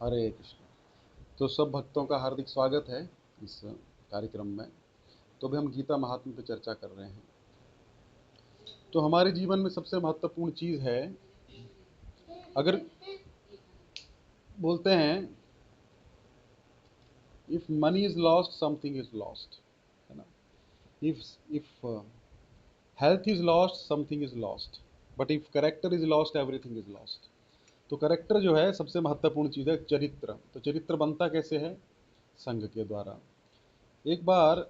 हरे कृष्ण। तो सब भक्तों का हार्दिक स्वागत है इस कार्यक्रम में। तो भी हम गीता महात्म्य पर चर्चा कर रहे हैं। तो हमारे जीवन में सबसे महत्वपूर्ण चीज़ है, अगर बोलते हैं if money is lost something is lost, है ना। If health is lost something is lost, but if character is lost everything is lost. तो करेक्टर जो है सबसे महत्वपूर्ण चीज़ है, चरित्र। तो चरित्र बनता कैसे है? संघ के द्वारा। एक बार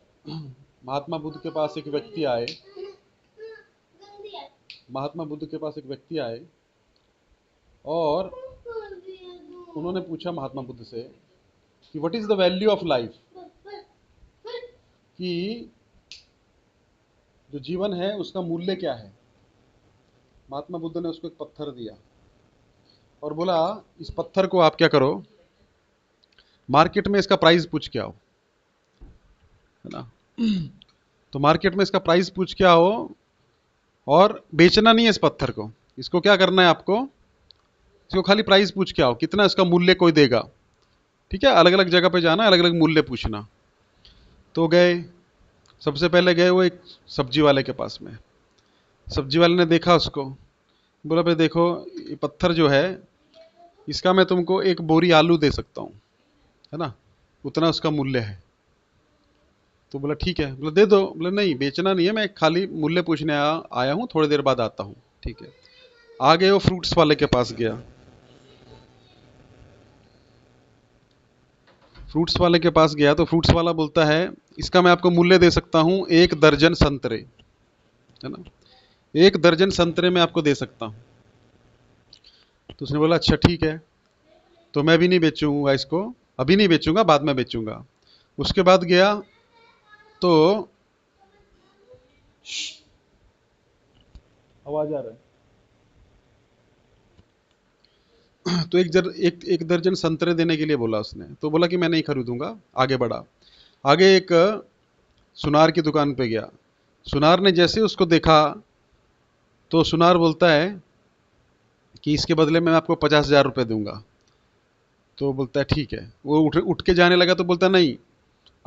महात्मा बुद्ध के पास एक व्यक्ति आए महात्मा बुद्ध के पास एक व्यक्ति आए और उन्होंने पूछा महात्मा बुद्ध से कि what is the value of life, कि जो जीवन है उसका मूल्य क्या है। महात्मा बुद्ध ने उसको एक पत्थर दिया और बोला, इस पत्थर को आप क्या करो, मार्केट में इसका प्राइस पूछ के आओ, है ना। तो मार्केट में इसका प्राइस पूछ के आओ और बेचना नहीं है इस पत्थर को। इसको क्या करना है आपको, इसको खाली प्राइस पूछ के आओ, कितना इसका मूल्य कोई देगा। ठीक है, अलग अलग जगह पे जाना, अलग अलग मूल्य पूछना। तो गए, सबसे पहले गए वो एक सब्जी वाले के पास में। सब्जी वाले ने देखा उसको, बोला भाई देखो, ये पत्थर जो है इसका मैं तुमको एक बोरी आलू दे सकता हूँ, है ना, उतना उसका मूल्य है। तो बोला ठीक है। बोला दे दो। बोला नहीं, बेचना नहीं है, मैं खाली मूल्य पूछने आया हूँ, थोड़ी देर बाद आता हूँ। ठीक है। आगे वो फ्रूट्स वाले के पास गया। फ्रूट्स वाले के पास गया तो फ्रूट्स वाला बोलता है, इसका मैं आपको मूल्य दे सकता हूँ 1 दर्जन संतरे, है ना, 1 दर्जन संतरे मैं आपको दे सकता हूँ। तो उसने बोला अच्छा ठीक है, तो मैं भी नहीं बेचूंगा इसको, अभी नहीं बेचूंगा, बाद में बेचूंगा। उसके बाद गया तो आवाज आ रहा है। तो एक दर्जन संतरे देने के लिए बोला उसने। तो बोला कि मैं नहीं खरीदूंगा। आगे बढ़ा। आगे एक सुनार की दुकान पे गया। सुनार ने जैसे उसको देखा तो सुनार बोलता है कि इसके बदले में मैं आपको 50,000 रुपये दूंगा। तो बोलता है ठीक है। वो उठ के जाने लगा तो बोलता नहीं,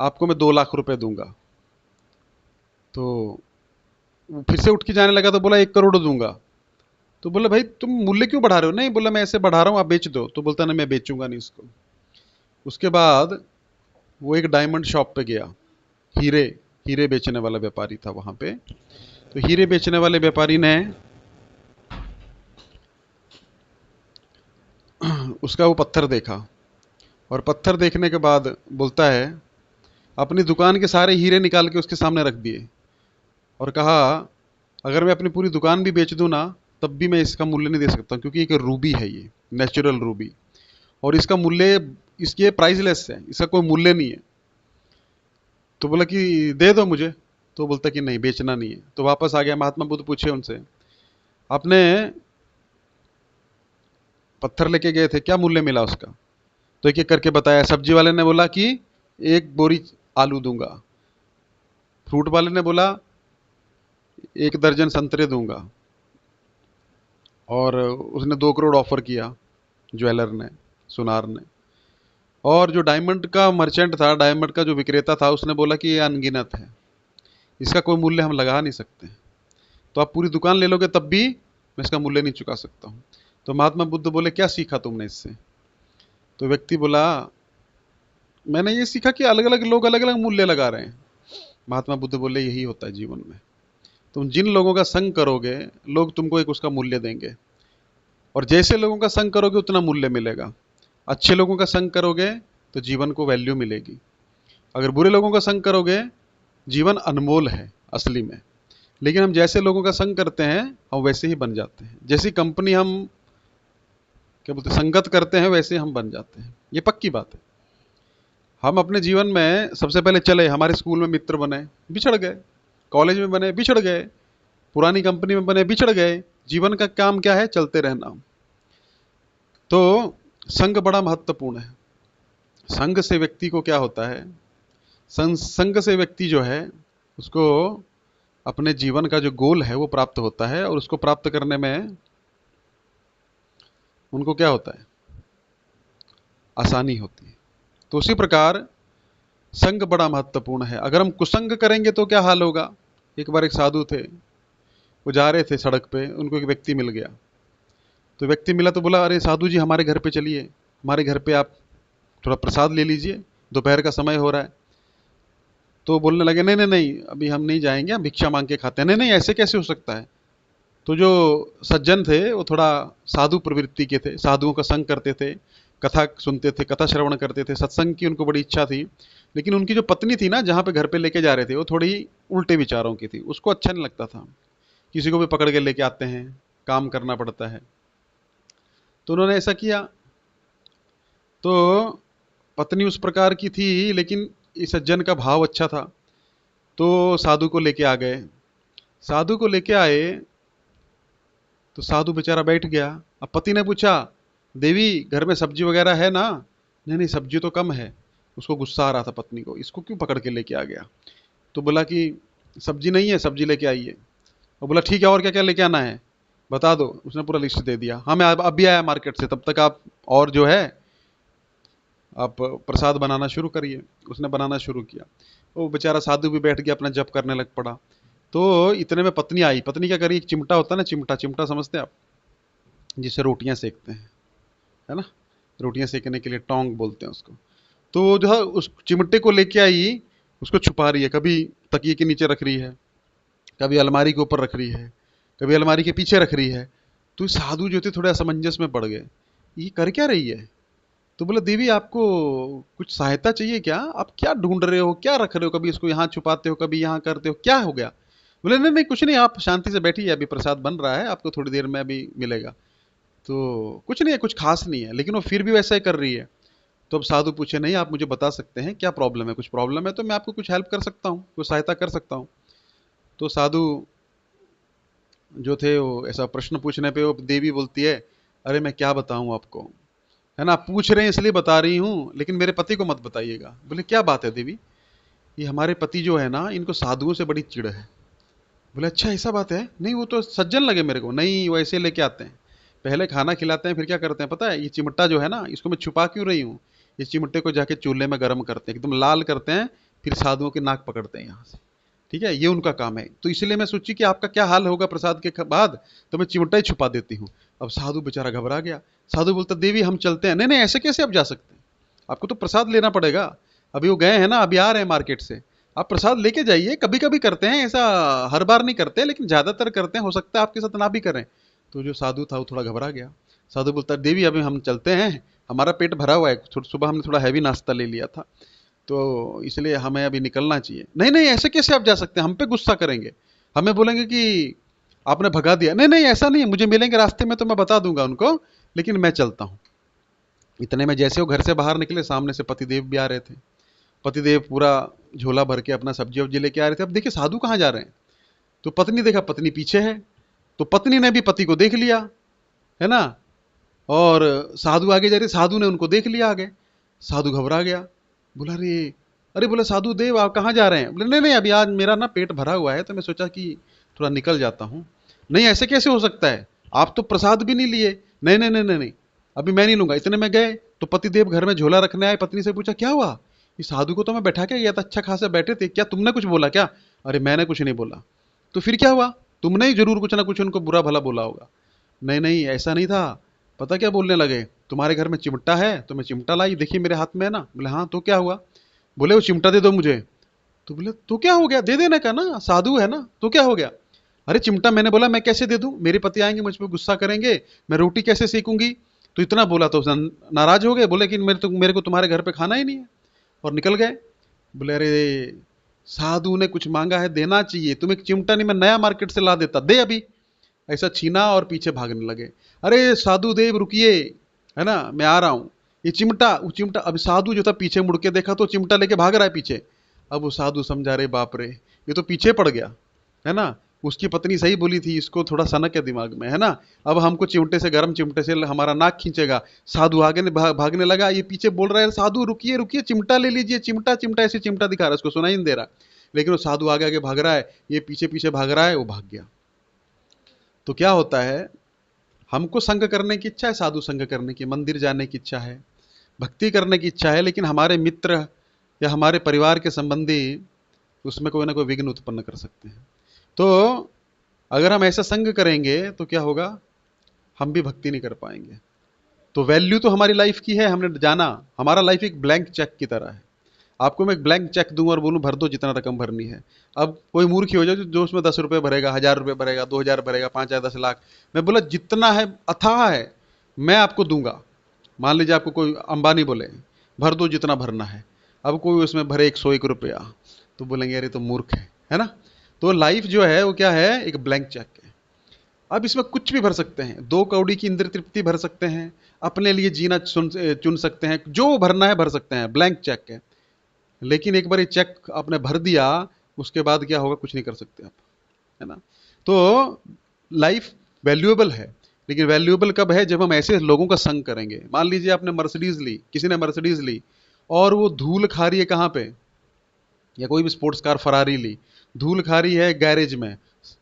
आपको मैं 2 लाख रुपए दूंगा। तो वो फिर से उठ के जाने लगा तो बोला 1 करोड़ दूंगा। तो बोला भाई तुम मूल्य क्यों बढ़ा रहे हो? नहीं, बोला मैं ऐसे बढ़ा रहा हूँ, आप बेच दो। तो बोलता नहीं, मैं बेचूंगा नहीं इसको। उसके बाद वो एक डायमंड शॉप पे गया। हीरे हीरे बेचने वाला व्यापारी था वहां पे। तो हीरे बेचने वाले व्यापारी ने उसका वो पत्थर देखा और पत्थर देखने के बाद बोलता है, अपनी दुकान के सारे हीरे निकाल के उसके सामने रख दिए और कहा, अगर मैं अपनी पूरी दुकान भी बेच दूं ना, तब भी मैं इसका मूल्य नहीं दे सकता, क्योंकि एक रूबी है, ये नेचुरल रूबी, और इसका मूल्य, इसके प्राइसलेस है, इसका कोई मूल्य नहीं है। तो बोला कि दे दो मुझे। तो बोलता कि नहीं, बेचना नहीं है। तो वापस आ गया। महात्मा बुद्ध पूछे उनसे, आपने पत्थर लेके गए थे, क्या मूल्य मिला उसका? तो एक एक करके बताया। सब्जी वाले ने बोला कि 1 बोरी आलू दूंगा। फ्रूट वाले ने बोला 1 दर्जन संतरे दूंगा। और उसने 2 करोड़ ऑफर किया, ज्वेलर ने, सुनार ने। और जो डायमंड का मर्चेंट था, डायमंड का जो विक्रेता था, उसने बोला कि ये अनगिनत है, इसका कोई मूल्य हम लगा नहीं सकते, तो आप पूरी दुकान ले लोगे तब भी मैं इसका मूल्य नहीं चुका सकता हूँ। तो महात्मा बुद्ध बोले, क्या सीखा तुमने इससे? तो व्यक्ति बोला, मैंने ये सीखा कि अलग अलग लोग अलग अलग मूल्य लगा रहे हैं। महात्मा बुद्ध बोले, यही होता है जीवन में। तुम जिन लोगों का संग करोगे, लोग तुमको एक उसका मूल्य देंगे, और जैसे लोगों का संग करोगे उतना मूल्य मिलेगा। अच्छे लोगों का संग करोगे तो जीवन को वैल्यू मिलेगी। अगर बुरे लोगों का संग करोगे, जीवन अनमोल है असली में। लेकिन हम जैसे लोगों का संग करते हैं, हम वैसे ही बन जाते हैं। जैसी कंपनी हम क्या बोलते हैं, संगत करते हैं, वैसे हम बन जाते हैं। ये पक्की बात है। हम अपने जीवन में सबसे पहले चले, हमारे स्कूल में मित्र बने, बिछड़ गए। कॉलेज में बने, बिछड़ गए। पुरानी कंपनी में बने, बिछड़ गए। जीवन का काम क्या है? चलते रहना। तो संग बड़ा महत्वपूर्ण है। संग से व्यक्ति को क्या होता है, संग से व्यक्ति जो है उसको अपने जीवन का जो गोल है वो प्राप्त होता है, और उसको प्राप्त करने में उनको क्या होता है, आसानी होती है। तो उसी प्रकार संग बड़ा महत्वपूर्ण है। अगर हम कुसंग करेंगे तो क्या हाल होगा। एक बार एक साधु थे, वो जा रहे थे सड़क पे, उनको एक व्यक्ति मिल गया। तो व्यक्ति मिला तो बोला, अरे साधु जी हमारे घर पे चलिए, हमारे घर पे आप थोड़ा प्रसाद ले लीजिए, दोपहर का समय हो रहा है। तो बोलने लगे, नहीं नहीं नहीं, अभी हम नहीं जाएंगे, हम भिक्षा मांग के खाते हैं। नहीं नहीं, ऐसे कैसे हो सकता है। तो जो सज्जन थे वो थोड़ा साधु प्रवृत्ति के थे, साधुओं का संग करते थे, कथा सुनते थे, कथा श्रवण करते थे, सत्संग की उनको बड़ी इच्छा थी। लेकिन उनकी जो पत्नी थी ना, जहाँ पे घर पे लेके जा रहे थे, वो थोड़ी उल्टे विचारों की थी, उसको अच्छा नहीं लगता था। किसी को भी पकड़ के लेके आते हैं, काम करना पड़ता है। तो उन्होंने ऐसा किया। तो पत्नी उस प्रकार की थी, लेकिन इस सज्जन का भाव अच्छा था। तो साधु को लेके आ गए। साधु को लेके आए तो साधु बेचारा बैठ गया। अब पति ने पूछा, देवी घर में सब्जी वगैरह है ना। नहीं नहीं, सब्जी तो कम है। उसको गुस्सा आ रहा था पत्नी को, इसको क्यों पकड़ के लेके आ गया। तो बोला कि सब्जी नहीं है, सब्जी लेके आइए। और बोला ठीक है, और क्या क्या लेके आना है बता दो। उसने पूरा लिस्ट दे दिया। हाँ मैं अभी आया मार्केट से, तब तक आप और जो है आप प्रसाद बनाना शुरू करिए। उसने बनाना शुरू किया। वो बेचारा साधु भी बैठ गया, अपना जप करने लग पड़ा। तो इतने में पत्नी आई। पत्नी क्या करी, एक चिमटा होता है ना, चिमटा, चिमटा समझते हैं आप, जिससे रोटियां सेकते हैं, है ना, रोटियां सेकने के लिए टोंग बोलते हैं उसको। तो वो जो है उस चिमटे को लेके आई, उसको छुपा रही है, कभी तकिए के नीचे रख रही है, कभी अलमारी के ऊपर रख रही है, कभी अलमारी के पीछे रख रही है। तो साधु जो थे थोड़े असमंजस में पड़ गए, ये कर क्या रही है। तो बोला, देवी आपको कुछ सहायता चाहिए क्या, आप क्या ढूंढ रहे हो, क्या रख रहे हो, कभी इसको यहाँ छुपाते हो, कभी यहाँ करते हो, क्या हो गया। बोले नहीं नहीं कुछ नहीं, आप शांति से बैठिए, अभी प्रसाद बन रहा है, आपको थोड़ी देर में अभी मिलेगा। तो कुछ नहीं है, कुछ खास नहीं है, लेकिन वो फिर भी वैसा ही कर रही है। तो अब साधु पूछे, नहीं आप मुझे बता सकते हैं क्या प्रॉब्लम है, कुछ प्रॉब्लम है तो मैं आपको कुछ हेल्प कर सकता हूँ, कुछ सहायता कर सकता हूँ। तो साधु जो थे वो ऐसा प्रश्न पूछने पे वो देवी बोलती है, अरे मैं क्या बताऊं आपको, है ना, पूछ रहे हैं इसलिए बता रही हूँ, लेकिन मेरे पति को मत बताइएगा। बोले क्या बात है देवी, ये हमारे पति जो है ना, इनको साधुओं से बड़ी चिढ़ है। बोले अच्छा ऐसा बात है, नहीं वो तो सज्जन लगे मेरे को। नहीं वो ऐसे लेके आते हैं, पहले खाना खिलाते हैं, फिर क्या करते हैं पता है, ये चिमटा जो है ना, इसको मैं छुपा क्यों रही हूँ, इस चिमटे को जाके चूल्हे में गर्म करते हैं, एकदम लाल करते हैं, फिर साधुओं की नाक पकड़ते हैं यहाँ से। ठीक है, ये उनका काम है। तो इसलिए मैं सोची कि आपका क्या हाल होगा प्रसाद के बाद, तो मैं चिमटा ही छुपा देती हूँ। अब साधु बेचारा घबरा गया। साधु बोलता, देवी हम चलते हैं। नहीं नहीं, ऐसे कैसे आप जा सकते हैं, आपको तो प्रसाद लेना पड़ेगा। अभी वो गए हैं ना, अभी आ रहे हैं मार्केट से, आप प्रसाद लेके जाइए। कभी कभी करते हैं ऐसा, हर बार नहीं करते, लेकिन ज्यादातर करते हैं, हो सकता है आपके साथ ना भी करें। तो जो साधु था वो थोड़ा घबरा गया। साधु बोलता, देवी अभी हम चलते हैं, हमारा पेट भरा हुआ है, सुबह हमने थोड़ा हैवी नाश्ता ले लिया था, तो इसलिए हमें अभी निकलना चाहिए। नहीं नहीं, ऐसे कैसे आप जा सकते हैं, हम पे गुस्सा करेंगे, हमें बोलेंगे कि आपने भगा दिया। नहीं नहीं ऐसा नहीं है, मुझे मिलेंगे रास्ते में तो मैं बता दूंगा उनको, लेकिन मैं चलता हूँ। इतने में जैसे वो घर से बाहर निकले, सामने से पतिदेव भी आ रहे थे। पतिदेव पूरा झोला भर के अपना सब्जी वब्जी लेके आ रहे थे। अब देखिए साधु कहाँ जा रहे हैं। तो पत्नी देखा, पत्नी पीछे है। तो पत्नी ने भी पति को देख लिया, है ना, और साधु आगे जा रहे, साधु ने उनको देख लिया आगे। साधु घबरा गया, बोला अरे, अरे बोला साधु देव आप कहाँ जा रहे हैं। बोले नहीं नहीं, अभी आज मेरा ना पेट भरा हुआ है, तो मैं सोचा कि थोड़ा निकल जाता हूँ। नहीं ऐसे कैसे हो सकता है, आप तो प्रसाद भी नहीं लिए। नहीं नहीं नहीं नहीं नहीं, अभी मैं नहीं लूंगा। इतने में गए तो पतिदेव घर में झोला रखने आए। पत्नी से पूछा क्या हुआ, ये साधु को तो मैं बैठा के गया था, अच्छा खासा बैठे थे, क्या तुमने कुछ बोला क्या। अरे मैंने कुछ नहीं बोला। तो फिर क्या हुआ, तुमने ही जरूर कुछ ना कुछ उनको बुरा भला बोला होगा। नहीं नहीं ऐसा नहीं था, पता क्या बोलने लगे, तुम्हारे घर में चिमटा है तो मैं चिमटा लाई, देखिए मेरे हाथ में है ना। बोले हाँ तो क्या हुआ। बोले वो चिमटा दे दो मुझे। तो बोले तो क्या हो गया, दे देने का ना, साधु है ना, तो क्या हो गया। अरे चिमटा मैंने बोला मैं कैसे दे दूं, मेरे पति आएंगे मुझ पर गुस्सा करेंगे, मैं रोटी कैसे सेकूंगी। तो इतना बोला तो नाराज हो गए, बोले कि मेरे को तुम्हारे घर पे खाना ही नहीं है, और निकल गए। बोले अरे साधु ने कुछ मांगा है, देना चाहिए, तुम एक चिमटा नहीं मैं नया मार्केट से ला देता, दे अभी। ऐसा छीना और पीछे भागने लगे। अरे साधु देव रुकिए, है ना मैं आ रहा हूं, ये चिमटा, वो चिमटा। अब साधु जो था पीछे मुड़ के देखा तो चिमटा लेके भाग रहा है पीछे। अब वो साधु समझा, रे बाप रे, ये तो पीछे पड़ गया, है ना। उसकी पत्नी सही बोली थी, इसको थोड़ा सनक है दिमाग में, है ना। अब हमको चिमटे से, गर्म चिमटे से हमारा नाक खींचेगा। साधु आगे भागने लगा, ये पीछे बोल रहा है साधु रुकिए रुकिए, चिमटा ले लीजिए, चिमटा चिमटा, ऐसे चिमटा दिखा रहा है, उसको सुनाई नहीं दे रहा। लेकिन वो साधु आगे आगे भाग रहा है, ये पीछे पीछे भाग रहा है, वो भाग गया। तो क्या होता है, हमको संग करने की इच्छा है, साधु संग करने की, मंदिर जाने की इच्छा है, भक्ति करने की इच्छा है, लेकिन हमारे मित्र या हमारे परिवार के संबंधी उसमें कोई ना कोई विघ्न उत्पन्न कर सकते हैं। तो अगर हम ऐसा संग करेंगे तो क्या होगा, हम भी भक्ति नहीं कर पाएंगे। तो वैल्यू तो हमारी लाइफ की है, हमने जाना हमारा लाइफ एक ब्लैंक चेक की तरह है। आपको मैं एक ब्लैंक चेक दूं और बोलूं भर दो जितना रकम भरनी है। अब कोई मूर्ख ही हो जाए जो उसमें 10 रुपये भरेगा, 1000 रुपये भरेगा, 2000 भरेगा, 5000, 10 लाख। मैं बोला जितना है अथाह है मैं आपको दूंगा। मान लीजिए आपको कोई अंबानी बोले भर दो जितना भरना है, अब कोई उसमें भरे 101 रुपया, तो बोलेंगे अरे तो मूर्ख है ना। तो लाइफ जो है वो क्या है, एक ब्लैंक चेक है। अब इसमें कुछ भी भर सकते हैं, 2 कौड़ी की इंद्र तृप्ति भर सकते हैं, अपने लिए जीना चुन सकते हैं, जो भरना है भर सकते हैं, ब्लैंक चेक है। लेकिन एक बार ये चेक आपने भर दिया, उसके बाद क्या होगा, कुछ नहीं कर सकते आप, है ना। तो लाइफ वैल्यूएबल है, लेकिन वैल्यूएबल कब है, जब हम ऐसे लोगों का संग करेंगे। मान लीजिए आपने मर्सिडीज ली, किसी ने मर्सिडीज ली और वो धूल खा रही है कहाँ पे, या कोई भी स्पोर्ट्स कार फरारी ली, धूल खा रही है गैरेज में,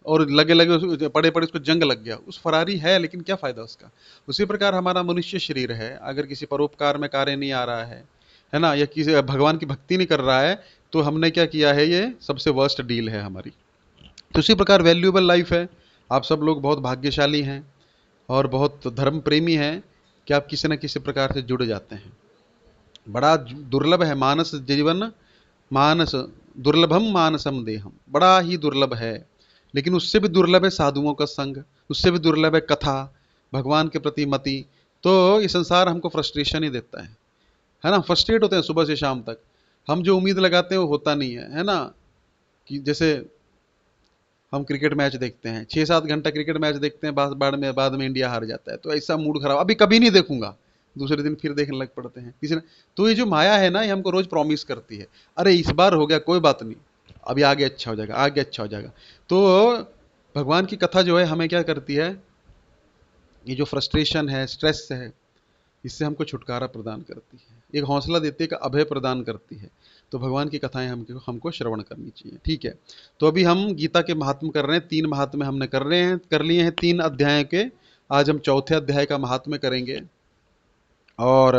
और लगे लगे पड़े पड़े उसको जंग लग गया, उस फरारी है लेकिन क्या फायदा उसका। उसी प्रकार हमारा मनुष्य शरीर है, अगर किसी परोपकार में कार्य नहीं आ रहा है ना, या किसी भगवान की भक्ति नहीं कर रहा है, तो हमने क्या किया है, ये सबसे वर्स्ट डील है हमारी। तो उसी प्रकार वैल्यूएबल लाइफ है। आप सब लोग बहुत भाग्यशाली हैं और बहुत धर्म प्रेमी हैं कि आप किसी न किसी प्रकार से जुड़ जाते हैं। बड़ा दुर्लभ है मानस जीवन, मानस दुर्लभम मानसम देहम, बड़ा ही दुर्लभ है। लेकिन उससे भी दुर्लभ है साधुओं का संग, उससे भी दुर्लभ है कथा, भगवान के प्रति मति। तो ये संसार हमको फ्रस्ट्रेशन ही देता है ना। फ्रस्ट्रेट होते हैं सुबह से शाम तक, हम जो उम्मीद लगाते हैं वो होता नहीं है ना। कि जैसे हम क्रिकेट मैच देखते हैं, 6-7 घंटा क्रिकेट मैच देखते हैं, बाद में इंडिया हार जाता है, तो ऐसा मूड खराब, अभी कभी नहीं देखूंगा, दूसरे दिन फिर देखने लग पड़ते हैं किसी ने। तो ये जो माया है ना, ये हमको रोज प्रॉमिस करती है, अरे इस बार हो गया कोई बात नहीं, अभी आगे अच्छा हो जाएगा, आगे अच्छा हो जाएगा। तो भगवान की कथा जो है हमें क्या करती है, ये जो फ्रस्ट्रेशन है, स्ट्रेस है, इससे हमको छुटकारा प्रदान करती है, एक हौसला देती है, एक अभय प्रदान करती है। तो भगवान की कथाएं हमको श्रवण करनी चाहिए, ठीक है। तो अभी हम गीता के महात्म कर रहे हैं, 3 महात्म्य हमने कर लिए हैं 3 अध्याय के। आज हम चौथे अध्याय का महात्म्य करेंगे। और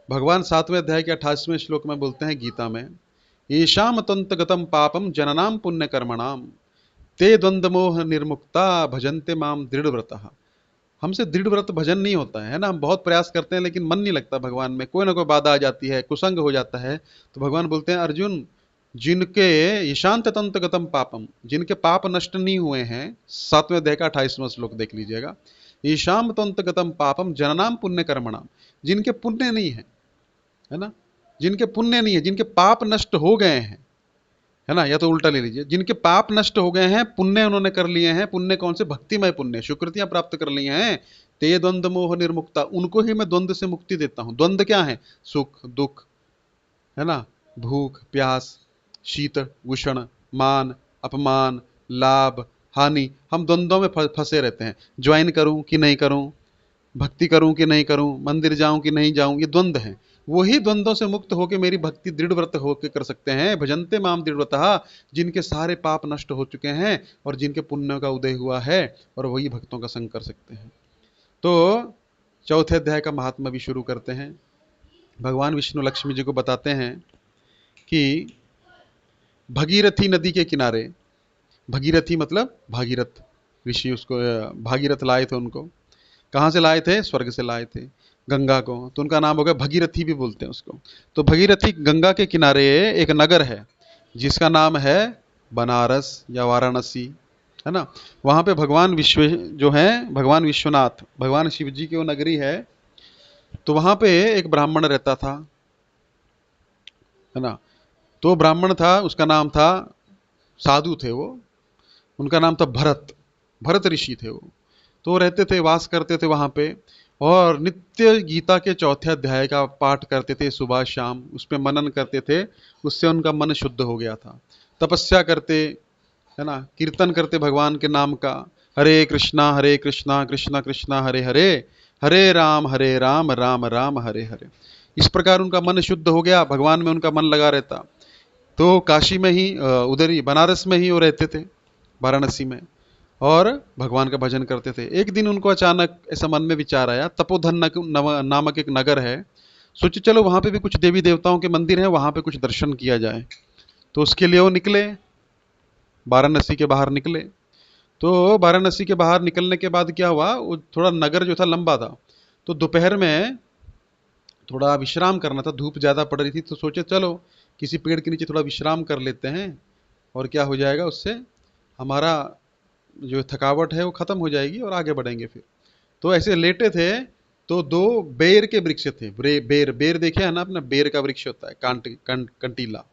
भगवान 7वें अध्याय के 28वें श्लोक में बोलते हैं गीता में, येषाम तंतगतम पापम जननाम पुण्य कर्मणाम ते द्वंद्व मोह निर्मुक्ता भजन्ते माम दृढ़व्रतः। हमसे दृढ़ व्रत भजन नहीं होता है ना, हम बहुत प्रयास करते हैं लेकिन मन नहीं लगता भगवान में, कोई ना कोई बाधा आ जाती है, कुसंग हो जाता है। तो भगवान बोलते हैं अर्जुन, जिनके ईशांत तंत्र गतम पापम, जिनके पाप नष्ट नहीं हुए हैं, 7वें अध्याय का 28वां श्लोक देख लीजिएगा, ईशाम तंत्र गतम पापम जननाम पुण्य कर्मणाम, जिनके पुण्य नहीं है ना, जिनके पुण्य नहीं है, जिनके पाप नष्ट हो गए हैं, है ना, या तो उल्टा ले लीजिए, जिनके पाप नष्ट हो गए हैं, पुण्य उन्होंने कर लिए हैं। पुण्य कौन से, भक्तिमय पुण्य, सुकृतियां प्राप्त कर ली हैं। ते द्वंद्व मोह निर्मुक्ता, उनको ही मैं द्वंद्व से मुक्ति देता हूं। द्वंद्व क्या है, सुख दुख, है ना, भूख प्यास, शीत उष्ण, मान अपमान, लाभ हानि, हम द्वंद्वों में फंसे रहते हैं। ज्वाइन करूं कि नहीं करूं, भक्ति करूं कि नहीं करूं, मंदिर जाऊं कि नहीं जाऊं, ये द्वंद्व हैं। वही द्वंद्वों से मुक्त होकर मेरी भक्ति दृढ़ व्रत होकर कर सकते हैं। भजन्ते माम दृढ़व्रतः, जिनके सारे पाप नष्ट हो चुके हैं और जिनके पुण्य का उदय हुआ है, और वही भक्तों का संग कर सकते हैं। तो चौथे अध्याय का महात्मा भी शुरू करते हैं। भगवान विष्णु लक्ष्मी जी को बताते हैं कि भगीरथी नदी के किनारे, भगीरथी मतलब भागीरथ ऋषि, उसको भागीरथ लाए थे, उनको कहाँ से लाए थे, स्वर्ग से लाए थे गंगा को, तो उनका नाम हो गया भगीरथी भी बोलते हैं उसको। तो भगीरथी गंगा के किनारे एक नगर है जिसका नाम है बनारस या वाराणसी, है ना। वहाँ पे भगवान विश्व जो है, भगवान विश्वनाथ, भगवान शिव जी की वो नगरी है। तो वहाँ पे एक ब्राह्मण रहता था, है ना। तो ब्राह्मण था, उसका नाम था, साधु थे वो, उनका नाम था भरत, भरत ऋषि थे वो। तो रहते थे, वास करते थे वहाँ पे, और नित्य गीता के चौथे अध्याय का पाठ करते थे सुबह शाम, उस पर मनन करते थे, उससे उनका मन शुद्ध हो गया था। तपस्या करते, है ना, कीर्तन करते भगवान के नाम का, हरे कृष्णा कृष्णा कृष्णा हरे हरे, हरे राम राम राम हरे हरे। इस प्रकार उनका मन शुद्ध हो गया, भगवान में उनका मन लगा रहता। तो काशी में ही, उधर ही बनारस में ही वो रहते थे, वाराणसी में, और भगवान का भजन करते थे। एक दिन उनको अचानक ऐसा मन में विचार आया, तपोधन नामक एक नगर है, सोचे चलो वहाँ पे भी कुछ देवी देवताओं के मंदिर हैं, वहाँ पे कुछ दर्शन किया जाए। तो उसके लिए वो निकले, वाराणसी के बाहर निकले। तो वाराणसी के बाहर निकलने के बाद क्या हुआ, वो थोड़ा नगर जो था लंबा था, तो दोपहर में थोड़ा विश्राम करना था, धूप ज़्यादा पड़ रही थी, तो सोचे चलो किसी पेड़ के नीचे थोड़ा विश्राम कर लेते हैं, और क्या हो जाएगा उससे, हमारा जो थकावट है वो ख़त्म हो जाएगी और आगे बढ़ेंगे फिर। तो ऐसे लेटे थे, तो दो बेर के वृक्ष थे। बेर बेर देखे है ना आपने, बेर का वृक्ष होता है, कंटीला।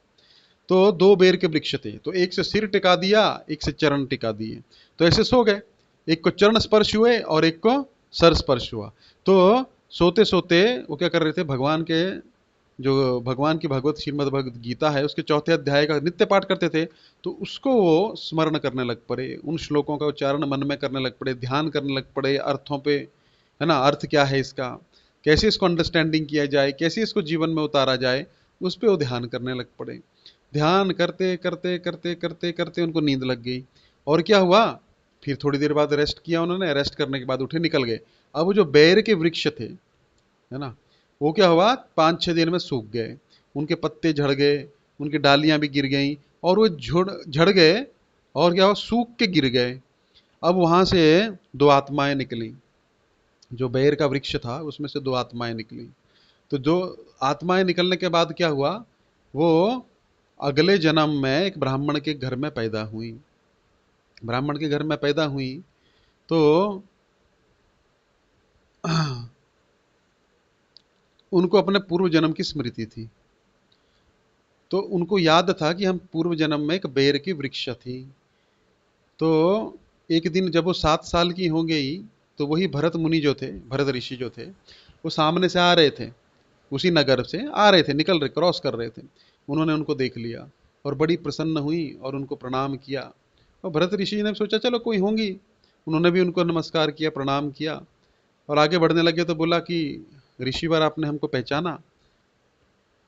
तो दो बेर के वृक्ष थे, तो एक से सिर टिका दिया, एक से चरण टिका दिए, तो ऐसे सो गए। एक को चरण स्पर्श हुए और एक को सर स्पर्श हुआ। तो सोते सोते वो क्या कर रहे थे, भगवान के जो भगवान की भगवत श्रीमद् भगवत गीता है उसके चौथे अध्याय का नित्य पाठ करते थे, तो उसको वो स्मरण करने लग पड़े, उन श्लोकों का उच्चारण मन में करने लग पड़े, ध्यान करने लग पड़े अर्थों पे, है ना, अर्थ क्या है इसका, कैसे इसको अंडरस्टैंडिंग किया जाए, कैसे इसको जीवन में उतारा जाए, उस पर वो ध्यान करने लग पड़े। ध्यान करते करते करते करते करते उनको नींद लग गई। और क्या हुआ, फिर थोड़ी देर बाद रेस्ट किया उन्होंने, रेस्ट करने के बाद उठे, निकल गए। अब वो जो बेर के वृक्ष थे, है ना, वो क्या हुआ, 5-6 दिन में सूख गए, उनके पत्ते झड़ गए, उनकी डालियां भी गिर गईं, और वो झुड़ झड़ गए, और क्या हुआ, सूख के गिर गए। अब वहां से दो आत्माएं निकली, जो बेर का वृक्ष था उसमें से दो आत्माएं निकली। तो जो आत्माएं निकलने के बाद क्या हुआ, वो अगले जन्म में एक ब्राह्मण के घर में पैदा हुई। ब्राह्मण के घर में पैदा हुई, तो उनको अपने पूर्व जन्म की स्मृति थी। तो उनको याद था कि हम पूर्व जन्म में एक बेर की वृक्ष थी। तो एक दिन जब वो 7 साल की हो गई, तो वही भरत मुनि जो थे, भरत ऋषि जो थे, वो सामने से आ रहे थे, उसी नगर से आ रहे थे, निकल रहे, क्रॉस कर रहे थे। उन्होंने उनको देख लिया और बड़ी प्रसन्न हुई और उनको प्रणाम किया। और भरत ऋषि ने सोचा चलो कोई होंगी, उन्होंने भी उनको नमस्कार किया, प्रणाम किया, और आगे बढ़ने लगे। तो बोला कि ऋषिवर आपने हमको पहचाना?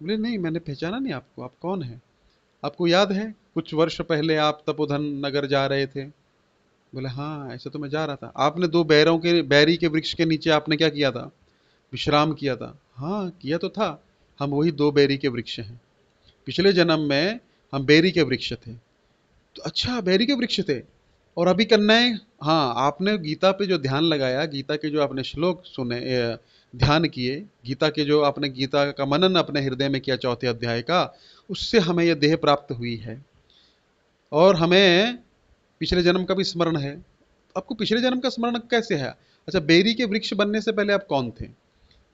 बोले नहीं, मैंने पहचाना नहीं आपको, आप कौन है? आपको याद है कुछ वर्ष पहले आप तपोधन नगर जा रहे थे? बोले हाँ, ऐसे तो मैं जा रहा था। आपने दो बैरी के वृक्ष के नीचे आपने क्या किया था? विश्राम किया था। हाँ किया तो था, हम वही दो बैरी के वृक्ष हैं, पिछले जन्म में हम बैरी के वृक्ष थे। तो अच्छा, बैरी के वृक्ष थे, और अभी करना है? हाँ, आपने गीता पे जो ध्यान लगाया, गीता के जो आपने श्लोक सुने, ध्यान किए, गीता के जो आपने गीता का मनन अपने हृदय में किया चौथे अध्याय का, उससे हमें यह देह प्राप्त हुई है, और हमें पिछले जन्म का भी स्मरण है। आपको पिछले जन्म का स्मरण कैसे है? अच्छा, बेरी के वृक्ष बनने से पहले आप कौन थे?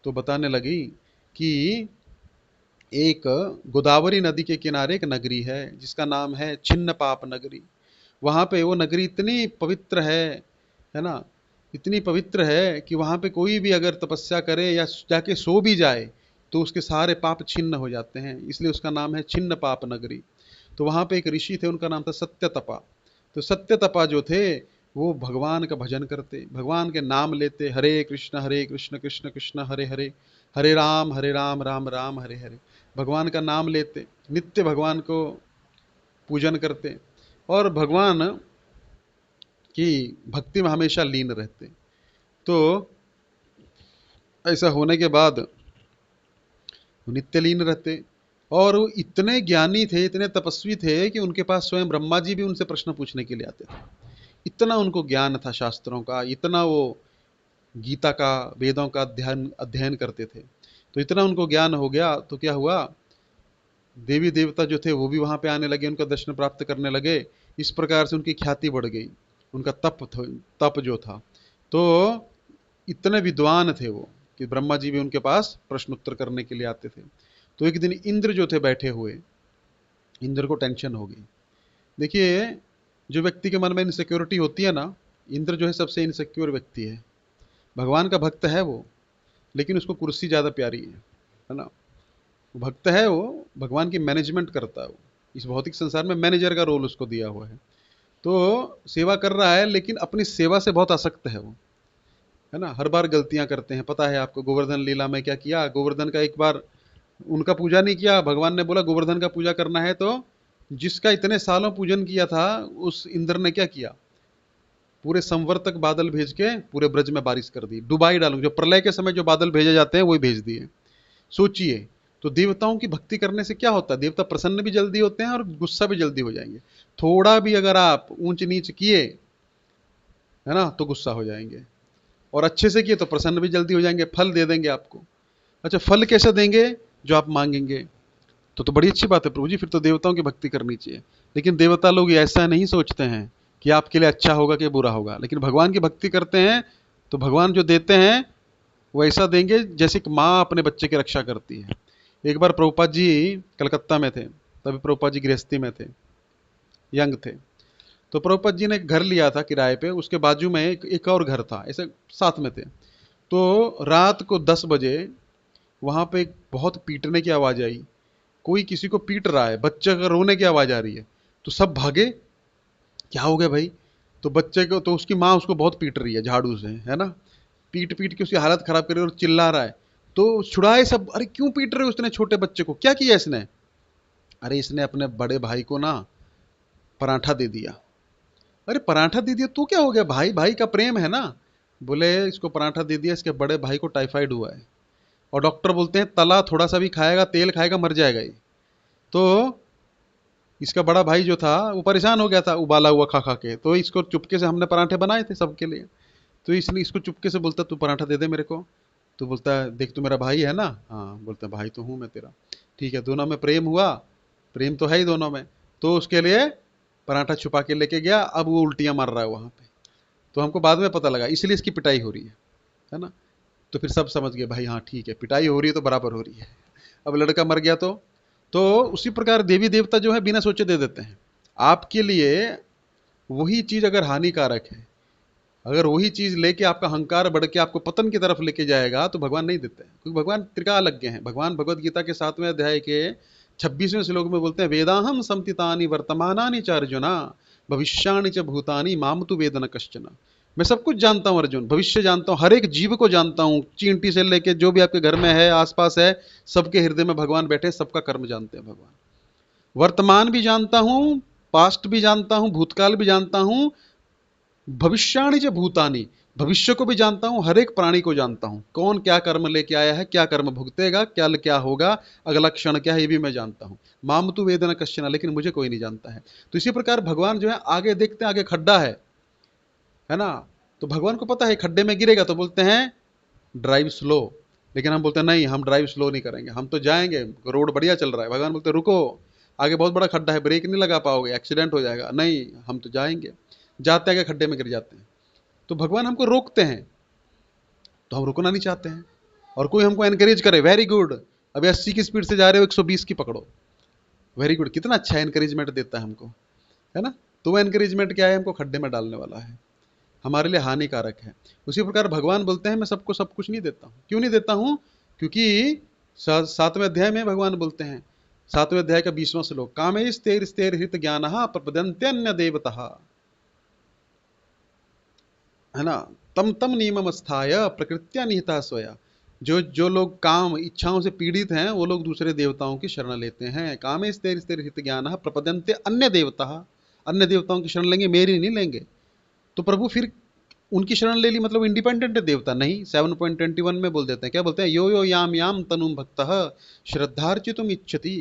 तो बताने लगी कि एक गोदावरी नदी के किनारे एक नगरी है जिसका नाम है छिन्न पाप नगरी। वहाँ पे वो नगरी इतनी पवित्र है ना, इतनी पवित्र है कि वहाँ पे कोई भी अगर तपस्या करे या जाके सो भी जाए तो उसके सारे पाप छिन्न हो जाते हैं, इसलिए उसका नाम है छिन्न पाप नगरी। तो वहाँ पे एक ऋषि थे, उनका नाम था सत्यतपा। तो सत्यतपा जो थे, वो भगवान का भजन करते, भगवान के नाम लेते, हरे कृष्ण कृष्ण कृष्ण हरे हरे, हरे राम राम राम हरे हरे, भगवान का नाम लेते, नित्य भगवान को पूजन करते, और भगवान की भक्ति में हमेशा लीन रहते। तो ऐसा होने के बाद वो नित्य लीन रहते, और वो इतने ज्ञानी थे, इतने तपस्वी थे कि उनके पास स्वयं ब्रह्मा जी भी उनसे प्रश्न पूछने के लिए आते थे। इतना उनको ज्ञान था शास्त्रों का, इतना वो गीता का, वेदों का अध्ययन अध्ययन करते थे। तो इतना उनको ज्ञान हो गया, तो क्या हुआ, देवी देवता जो थे वो भी वहां पे आने लगे, उनका दर्शन प्राप्त करने लगे। इस प्रकार से उनकी ख्याति बढ़ गई, उनका तप जो था। तो इतने विद्वान थे वो कि ब्रह्मा जी भी उनके पास प्रश्न उत्तर करने के लिए आते थे। तो एक दिन इंद्र जो थे बैठे हुए, इंद्र को टेंशन हो गई। देखिए, जो व्यक्ति के मन में इनसिक्योरिटी होती है ना, इंद्र जो है सबसे इनसिक्योर व्यक्ति है। भगवान का भक्त है वो, लेकिन उसको कुर्सी ज़्यादा प्यारी है ना। भक्त है वो, भगवान की मैनेजमेंट करता है वो, इस भौतिक संसार में मैनेजर का रोल उसको दिया हुआ है। तो सेवा कर रहा है, लेकिन अपनी सेवा से बहुत आसक्त है वो, है ना। हर बार गलतियां करते हैं, पता है आपको गोवर्धन लीला में क्या किया, गोवर्धन का एक बार उनका पूजा नहीं किया, भगवान ने बोला गोवर्धन का पूजा करना है, तो जिसका इतने सालों पूजन किया था उस इंद्र ने क्या किया, पूरे संवर्तक बादल भेज के पूरे ब्रज में बारिश कर दी, डुबाई डालू, जो प्रलय के समय जो बादल भेजे जाते हैं वही भेज दिए। सोचिए। तो देवताओं की भक्ति करने से क्या होता है, देवता प्रसन्न भी जल्दी होते हैं और गुस्सा भी जल्दी हो जाएंगे। थोड़ा भी अगर आप ऊंच नीच किए, है ना, तो गुस्सा हो जाएंगे, और अच्छे से किए तो प्रसन्न भी जल्दी हो जाएंगे, फल दे देंगे आपको। अच्छा, फल कैसे देंगे, जो आप मांगेंगे। तो बड़ी अच्छी बात है प्रभु जी, फिर तो देवताओं की भक्ति करनी चाहिए। लेकिन देवता लोग ऐसा नहीं सोचते हैं कि आपके लिए अच्छा होगा कि बुरा होगा, लेकिन भगवान की भक्ति करते हैं तो भगवान जो देते हैं वो ऐसा देंगे जैसे कि माँ अपने बच्चे की रक्षा करती है। एक बार प्रभुपाद जी कलकत्ता में थे, तभी प्रभुपाद जी गृहस्थी में थे, यंग थे। तो प्रभुपाद जी ने एक घर लिया था किराए पे, उसके बाजू में एक और घर था, ऐसे साथ में थे। तो रात को 10 बजे वहां पे एक बहुत पीटने की आवाज आई, कोई किसी को पीट रहा है, बच्चे का रोने की आवाज आ रही है। तो सब भागे, क्या हो गया भाई। तो बच्चे को, तो उसकी माँ उसको बहुत पीट रही है झाड़ू से, है ना, पीट पीट के उसकी हालत खराब कर रही है और चिल्ला रहा है। तो छुड़ाए सब, अरे क्यों पीट रहे हो उसने छोटे बच्चे को, क्या किया इसने। अरे इसने अपने बड़े भाई को ना पराठा दे दिया। अरे पराठा दे दिया तो क्या हो गया, भाई भाई का प्रेम है ना। बोले इसको पराठा दे दिया, इसके बड़े भाई को टाइफाइड हुआ है, और डॉक्टर बोलते हैं तला थोड़ा सा भी खाएगा, तेल खाएगा, मर जाएगा ये। तो इसका बड़ा भाई जो था वो परेशान हो गया था उबाला हुआ खा खा के, तो इसको चुपके से हमने पराठे बनाए थे सबके लिए। तो इसने इसको चुपके से बोलता तू पराठा दे दे मेरे को। तो बोलता है देख तू मेरा भाई है ना, हाँ, बोलता है भाई तो हूँ मैं तेरा, ठीक है, दोनों में प्रेम हुआ, प्रेम तो है ही दोनों में। तो उसके लिए पराठा छुपा के लेके गया, अब वो उल्टियां मार रहा है वहां पे। तो हमको बाद में पता लगा इसलिए इसकी पिटाई हो रही है ना। तो फिर सब समझ गए भाई हाँ ठीक है, पिटाई हो रही है तो बराबर हो रही है। अब लड़का मर गया तो उसी प्रकार देवी देवता जो है बिना सोचे दे देते हैं आपके लिए। वही चीज अगर हानिकारक है, अगर वही चीज लेके आपका अहंकार बढ़ के आपको पतन की तरफ लेके जाएगा, तो भगवान नहीं देते हैं, क्योंकि भगवान त्रिकालज्ञ हैं। भगवान भगवत गीता के 7वें अध्याय के 26वें श्लोक में बोलते हैं वेदाहम समतितानि वर्तमानानि च अर्जुना भविष्याणि च भूतानि माम तु वेद न कश्चन। मैं सब कुछ जानता हूं अर्जुन, भविष्य जानता हूं, हर एक जीव को जानता हूं, चींटी से लेके जो भी आपके घर में है आसपास है, सबके हृदय में भगवान बैठे, सबका कर्म जानते हैं भगवान। वर्तमान भी जानता हूं, पास्ट भी जानता हूं, भूतकाल भी जानता हूं, भविष्याणि च भूतानि, भविष्य को भी जानता हूं, हर एक प्राणी को जानता हूं, कौन क्या कर्म लेके आया है, क्या कर्म भुगतेगा, क्या क्या होगा, अगला क्षण क्या है, ये भी मैं जानता हूं। माम तु वेदन कश्चन, लेकिन मुझे कोई नहीं जानता है। तो इसी प्रकार भगवान जो है आगे देखते हैं, आगे खड्डा है ना, तो भगवान को पता है खड्डे में गिरेगा, तो बोलते हैं ड्राइव स्लो। लेकिन हम बोलते हैं नहीं, हम ड्राइव स्लो नहीं करेंगे, हम तो जाएंगे, रोड बढ़िया चल रहा है। भगवान बोलते हैं रुको, आगे बहुत बड़ा खड्डा है, ब्रेक नहीं लगा पाओगे, एक्सीडेंट हो जाएगा। नहीं, हम तो जाएंगे, जाते आगे खड्डे में गिर जाते हैं। तो भगवान हमको रोकते हैं, तो हम रुकना नहीं चाहते हैं। और कोई हमको एनकरेज करे, वेरी गुड, अभी 80 की स्पीड से जा रहे हो, 120 की पकड़ो, वेरी गुड, कितना अच्छा एनकरेजमेंट देता है हमको, है ना। तो वो एनकरेजमेंट क्या है, हमको खड्डे में डालने वाला है, हमारे लिए हानिकारक है। उसी प्रकार भगवान बोलते हैं मैं सबको सब कुछ नहीं देता हूं। क्यों नहीं देता हूं, क्योंकि 7वें अध्याय में भगवान बोलते हैं, 7वें अध्याय का 20वां श्लोक, कामेस्तेर स्तेर हित ज्ञान प्रपद्यन्त्यन्य देवतः, है ना, तम तम नियमम स्थाय प्रकृत्या निहिता स्वया। जो जो लोग काम इच्छाओं से पीड़ित हैं, वो लोग दूसरे देवताओं की शरण लेते हैं। कामे स्तेर स्तेर हित ज्ञान प्रपद्यन्ते अन्य देवता, अन्य देवताओं की शरण लेंगे, मेरी नहीं लेंगे। तो प्रभु फिर उनकी शरण ले ली, मतलब इंडिपेंडेंट देवता नहीं। 7.21 में बोल देते हैं, क्या बोलते हैं, यो यो याम याम तनुम भक्तः श्रद्धार्चितुम इच्छति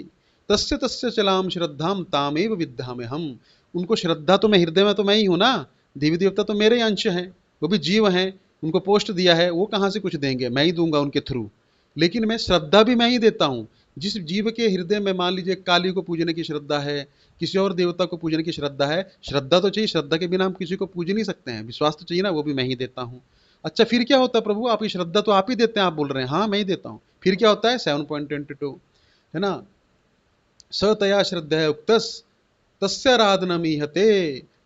तस्य तस्य चलाम श्रद्धाम तामेव विद्धामे हम। उनको श्रद्धा तो मैं हृदय में, तो मैं ही हूं ना, देवी देवता तो मेरे अंश हैं, वो भी जीव हैं, उनको पोस्ट दिया है, वो कहां से कुछ देंगे, मैं ही दूंगा उनके थ्रू। लेकिन मैं श्रद्धा भी मैं ही देता हूं। जिस जीव के हृदय में मान लीजिए काली को पूजने की श्रद्धा है, किसी और देवता को पूजने की श्रद्धा है, श्रद्धा तो चाहिए, श्रद्धा के बिना हम किसी को पूज नहीं सकते हैं, विश्वास तो चाहिए ना, वो भी मैं ही देता हूं। अच्छा फिर क्या होता है प्रभु, आपकी श्रद्धा तो आप ही देते हैं, आप बोल रहे हैं हाँ मैं ही देता हूं, फिर क्या होता है 7.22, है ना, सतया श्रद्धया उक्तस तस्याराधनमीहते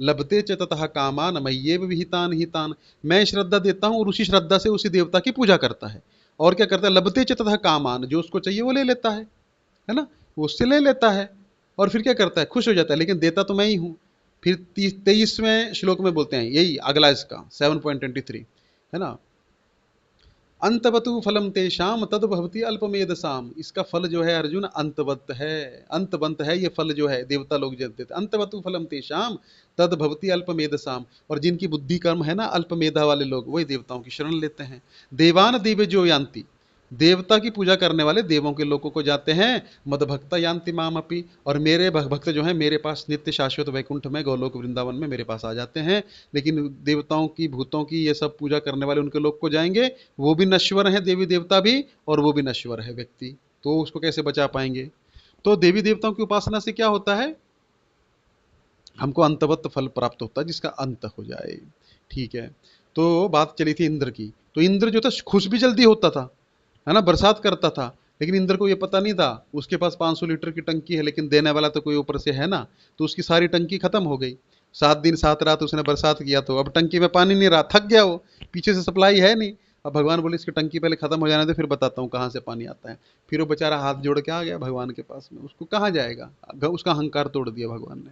लभते च ततः कामान मय्येव विहितान हितान। मैं श्रद्धा देता हूं और उसी श्रद्धा से उसी देवता की पूजा करता है। और क्या करता है, लभते च ततः कामान, जो उसको चाहिए वो ले लेता है ना, वो उससे ले लेता है, और फिर क्या करता है, खुश हो जाता है, लेकिन देता तो मैं ही हूं। फिर 23वें श्लोक में बोलते हैं, यही अगला इसका 7.23, है ना, अंतवतु फलम तेषाम तद भवती अल्पमेधसाम। इसका फल जो है अर्जुन अंतवत है, अंतवंत है ये फल जो है, देवता लोग जो देते, अंतवतु फलम तेषाम तद भवती अल्पमेधसाम। और जिनकी बुद्धि कर्म है ना अल्पमेधा वाले लोग, वही देवताओं की शरण लेते हैं। देवान देव जो यान्ति, देवता की पूजा करने वाले देवों के लोगों को जाते हैं, मद भक्ता यान्ति माम अपि, और मेरे भक्त जो हैं मेरे पास नित्य शाश्वत वैकुंठ में गोलोक वृंदावन में मेरे पास आ जाते हैं। लेकिन देवताओं की भूतों की ये सब पूजा करने वाले उनके लोग को जाएंगे, वो भी नश्वर हैं, देवी देवता भी, और वो भी नश्वर है व्यक्ति, तो उसको कैसे बचा पाएंगे? तो देवी देवताओं की उपासना से क्या होता है? हमको अंतवत फल प्राप्त होता है जिसका अंत हो जाए। ठीक है, तो बात चली थी इंद्र की। तो इंद्र जो था खुश भी जल्दी होता था, है ना, बरसात करता था, लेकिन इंद्र को ये पता नहीं था उसके पास 500 लीटर की टंकी है, लेकिन देने वाला तो कोई ऊपर से है ना, तो उसकी सारी टंकी खत्म हो गई। 7 दिन 7 रात उसने बरसात किया, तो अब टंकी में पानी नहीं रहा, थक गया वो, पीछे से सप्लाई है नहीं। अब भगवान बोले इसकी टंकी पहले खत्म हो जाने दे, फिर बताता हूँ कहाँ से पानी आता है। फिर वो बेचारा हाथ जोड़ के आ गया भगवान के पास में, उसको कहाँ जाएगा, उसका अहंकार तोड़ दिया भगवान ने।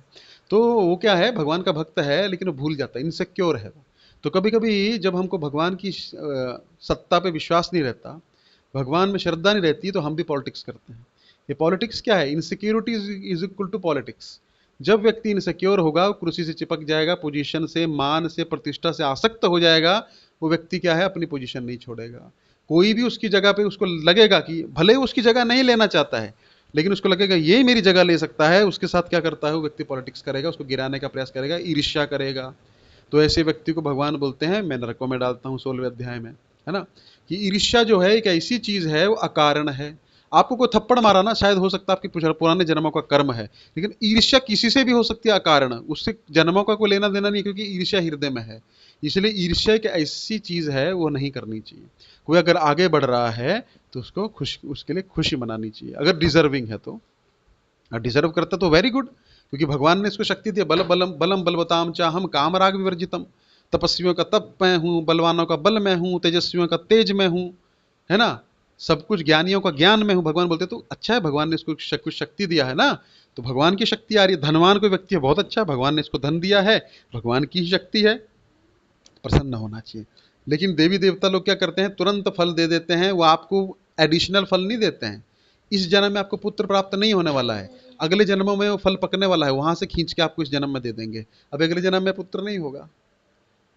तो वो क्या है, भगवान का भक्त है लेकिन वो भूल जाता है, इनसिक्योर है वो। तो कभी कभी जब हमको भगवान की सत्ता पे विश्वास नहीं रहता, भगवान में श्रद्धा नहीं रहती, तो हम भी पॉलिटिक्स करते हैं। ये पॉलिटिक्स क्या है? Insecurity is equal to politics. जब व्यक्ति इनसिक्योर होगा, कुर्सी से चिपक जाएगा, पोजीशन से, मान से, प्रतिष्ठा से आसक्त हो जाएगा, वो व्यक्ति क्या है, अपनी पोजीशन नहीं छोड़ेगा। कोई भी उसकी जगह पे उसको लगेगा कि भले उसकी जगह नहीं लेना चाहता है, लेकिन उसको लगेगा ये मेरी जगह ले सकता है, उसके साथ क्या करता है वो व्यक्ति, पॉलिटिक्स करेगा, उसको गिराने का प्रयास करेगा, ईर्ष्या करेगा। तो ऐसे व्यक्ति को भगवान बोलते हैं, मैं नरकों में डालता हूँ 16वें अध्याय में, है ना, कि ईर्ष्या जो है एक ऐसी चीज है, वो अकारण है। आपको कोई थप्पड़ मारा ना, शायद हो सकता है आपके पुराने जन्मों का कर्म है, लेकिन ईर्ष्या किसी से भी हो सकती है अकारण, उससे जन्मों का कोई लेना देना नहीं, क्योंकि ईर्ष्या हृदय में है। इसलिए ईर्ष्या एक ऐसी चीज है, वो नहीं करनी चाहिए। कोई अगर आगे बढ़ रहा है तो उसको उसके लिए खुशी मनानी चाहिए, अगर डिजर्विंग है तो। डिजर्व करता तो वेरी गुड, क्योंकि भगवान ने इसको शक्ति दी, बल बलम बलम बलवताम चाहम काम राग विवर्जितम। तपस्वियों का तप मैं हूं, बलवानों का बल मैं हूं, तेजस्वियों का तेज मैं हूं, है ना, सब कुछ ज्ञानियों का ज्ञान में हूं। भगवान बोलते तो अच्छा है, भगवान ने इसको कुछ शक्ति दिया है ना, तो भगवान की शक्ति आ रही है। धनवान कोई व्यक्ति है, बहुत अच्छा है, भगवान ने इसको धन दिया है, भगवान की ही शक्ति है, प्रसन्न होना चाहिए। लेकिन देवी देवता लोग क्या करते हैं, तुरंत फल दे देते हैं, वो आपको एडिशनल फल नहीं देते हैं। इस जन्म में आपको पुत्र प्राप्त नहीं होने वाला है, अगले जन्मों में वो फल पकने वाला है, वहां से खींच के आपको इस जन्म में दे देंगे। अब अगले जन्म में पुत्र नहीं होगा,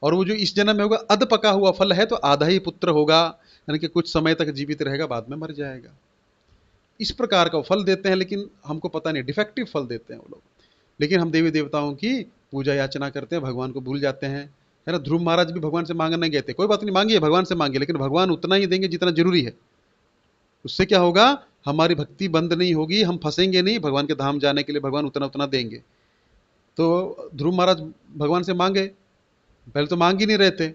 और वो जो इस जन्म में होगा अध पका हुआ फल है, तो आधा ही पुत्र होगा, यानी कि कुछ समय तक जीवित रहेगा, बाद में मर जाएगा। इस प्रकार का फल देते हैं, लेकिन हमको पता नहीं, डिफेक्टिव फल देते हैं वो लोग। लेकिन हम देवी देवताओं की पूजा याचना करते हैं, भगवान को भूल जाते हैं, है ना। ध्रुव महाराज भी भगवान से मांगने गए थे, कोई बात नहीं, मांगिए, भगवान से मांगिए, लेकिन भगवान उतना ही देंगे जितना जरूरी है। उससे क्या होगा, हमारी भक्ति बंद नहीं होगी, हम फंसेंगे नहीं, भगवान के धाम जाने के लिए भगवान उतना उतना देंगे। तो ध्रुव महाराज भगवान से मांगे, पहले तो मांग ही नहीं रहे थे,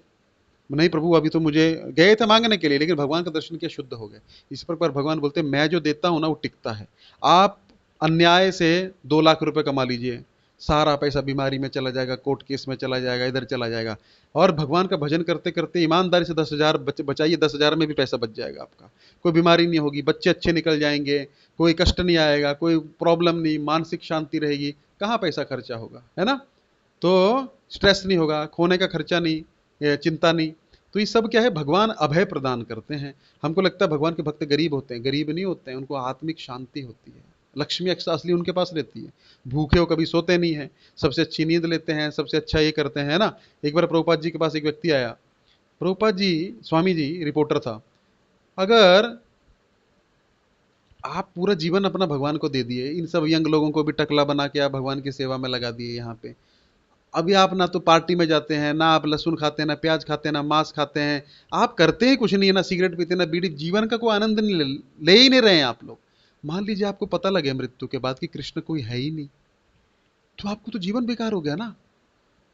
नहीं प्रभु अभी तो मुझे, गए थे मांगने के लिए, लेकिन भगवान का दर्शन किया, शुद्ध हो गए। इस पर भगवान बोलते हैं मैं जो देता हूं ना वो टिकता है। आप अन्याय से 2 लाख रुपए कमा लीजिए, सारा पैसा बीमारी में चला जाएगा, कोर्ट केस में चला जाएगा, इधर चला जाएगा। और भगवान का भजन करते करते ईमानदारी से 10,000 बचाइए, 10,000 में भी पैसा बच जाएगा आपका, कोई बीमारी नहीं होगी, बच्चे अच्छे निकल जाएंगे, कोई कष्ट नहीं आएगा, कोई प्रॉब्लम नहीं, मानसिक शांति रहेगी, कहाँ पैसा खर्चा होगा, है ना। तो स्ट्रेस नहीं होगा, खोने का खर्चा नहीं, चिंता नहीं। तो ये सब क्या है, भगवान अभय प्रदान करते हैं। हमको लगता है भगवान के भक्त गरीब होते हैं, गरीब नहीं होते हैं, उनको आत्मिक शांति होती है, लक्ष्मी असली उनके पास रहती है। भूखे हो कभी सोते नहीं है, सबसे अच्छी नींद लेते हैं, सबसे अच्छा ये करते हैं ना। एक बार प्रभुपाद जी के पास एक व्यक्ति आया, प्रभुपाद जी, स्वामी जी रिपोर्टर था, अगर आप पूरा जीवन अपना भगवान को दे दिए, इन सब यंग लोगों को भी टकला बना के आप भगवान की सेवा में लगा दिए यहाँ पे, अभी आप ना तो पार्टी में जाते हैं, ना आप लहसुन खाते हैं, ना प्याज खाते हैं, ना मांस खाते हैं, आप करते ही कुछ नहीं है, ना सिगरेट पीते, ना बीड़ी, जीवन का कोई आनंद नहीं ले ही नहीं रहे हैं आप लोग। मान लीजिए आपको पता लगे मृत्यु के बाद कि कृष्ण कोई है ही नहीं, तो आपको तो जीवन बेकार हो गया ना।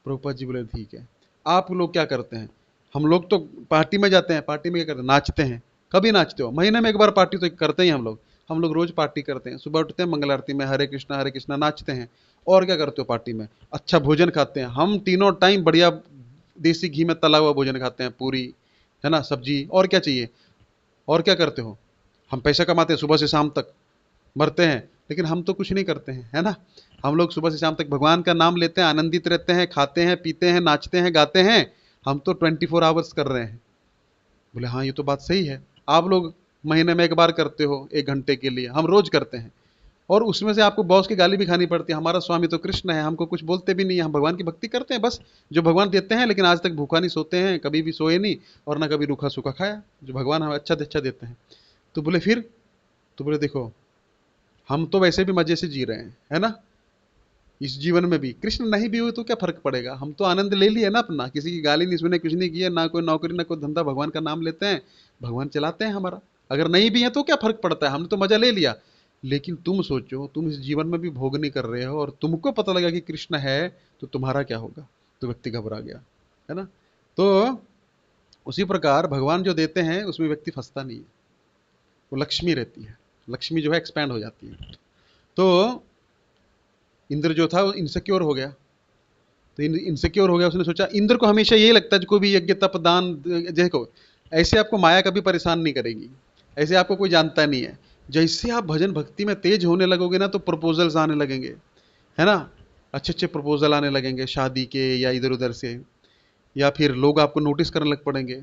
प्रभुपाद जी बोले ठीक है। आप लोग क्या करते हैं? हम लोग तो पार्टी में जाते हैं, पार्टी में क्या करते हैं, नाचते हैं। कभी नाचते हो? महीने में एक बार पार्टी तो करते ही हम लोग रोज पार्टी करते हैं, सुबह उठते हैं मंगल आरती में हरे कृष्णा नाचते हैं। और क्या करते हो पार्टी में? अच्छा भोजन खाते हैं, हम तीनों टाइम बढ़िया देसी घी में तला हुआ भोजन खाते हैं, पूरी, है ना, सब्जी, और क्या चाहिए। और क्या करते हो? हम पैसा कमाते हैं सुबह से शाम तक, मरते हैं, लेकिन हम तो कुछ नहीं करते हैं, है ना। हम लोग सुबह से शाम तक भगवान का नाम लेते हैं, आनंदित रहते हैं, खाते हैं, पीते हैं, नाचते हैं, गाते हैं, हम तो 24 आवर्स कर रहे हैं। बोले हाँ ये तो बात सही है, आप लोग महीने में एक बार करते हो 1 घंटे के लिए, हम रोज करते हैं, और उसमें से आपको बॉस की गाली भी खानी पड़ती है। हमारा स्वामी तो कृष्ण है, हमको कुछ बोलते भी नहीं है, हम भगवान की भक्ति करते हैं बस, जो भगवान देते हैं, लेकिन आज तक भूखा नहीं सोते हैं, कभी भी सोए नहीं, और ना कभी रूखा सूखा खाया, जो भगवान हमें अच्छा अच्छा देते हैं। तो बोले फिर? तो बोले देखो, हम तो वैसे भी मजे से जी रहे हैं, है ना, इस जीवन में भी कृष्ण नहीं भी हुए तो क्या फर्क पड़ेगा, हम तो आनंद ले लिए ना अपना, किसी की गाली नहीं सुने, कुछ नहीं किया, ना कोई नौकरी ना कोई धंधा, भगवान का नाम लेते हैं, भगवान चलाते हैं हमारा। अगर नहीं भी है तो क्या फर्क पड़ता है, हमने तो मजा ले लिया। लेकिन तुम सोचो, तुम इस जीवन में भी भोग नहीं कर रहे हो और तुमको पता लगा कि कृष्ण है, तो तुम्हारा क्या होगा? तो व्यक्ति घबरा गया, है ना। तो उसी प्रकार भगवान जो देते हैं उसमें व्यक्ति फंसता नहीं है, वो लक्ष्मी रहती है, लक्ष्मी जो है एक्सपैंड हो जाती है। तो इंद्र जो था वो इनसिक्योर हो गया, तो इनसिक्योर हो गया, उसने सोचा, इंद्र को हमेशा यही लगता है कोई भी यज्ञ तप दान, देखो ऐसे आपको माया कभी परेशान नहीं करेगी, ऐसे आपको कोई जानता नहीं है। जैसे आप भजन भक्ति में तेज होने लगोगे ना, तो प्रपोजल्स आने लगेंगे, है ना, अच्छे अच्छे प्रपोजल आने लगेंगे शादी के या इधर उधर से, या फिर लोग आपको नोटिस करने लग पड़ेंगे,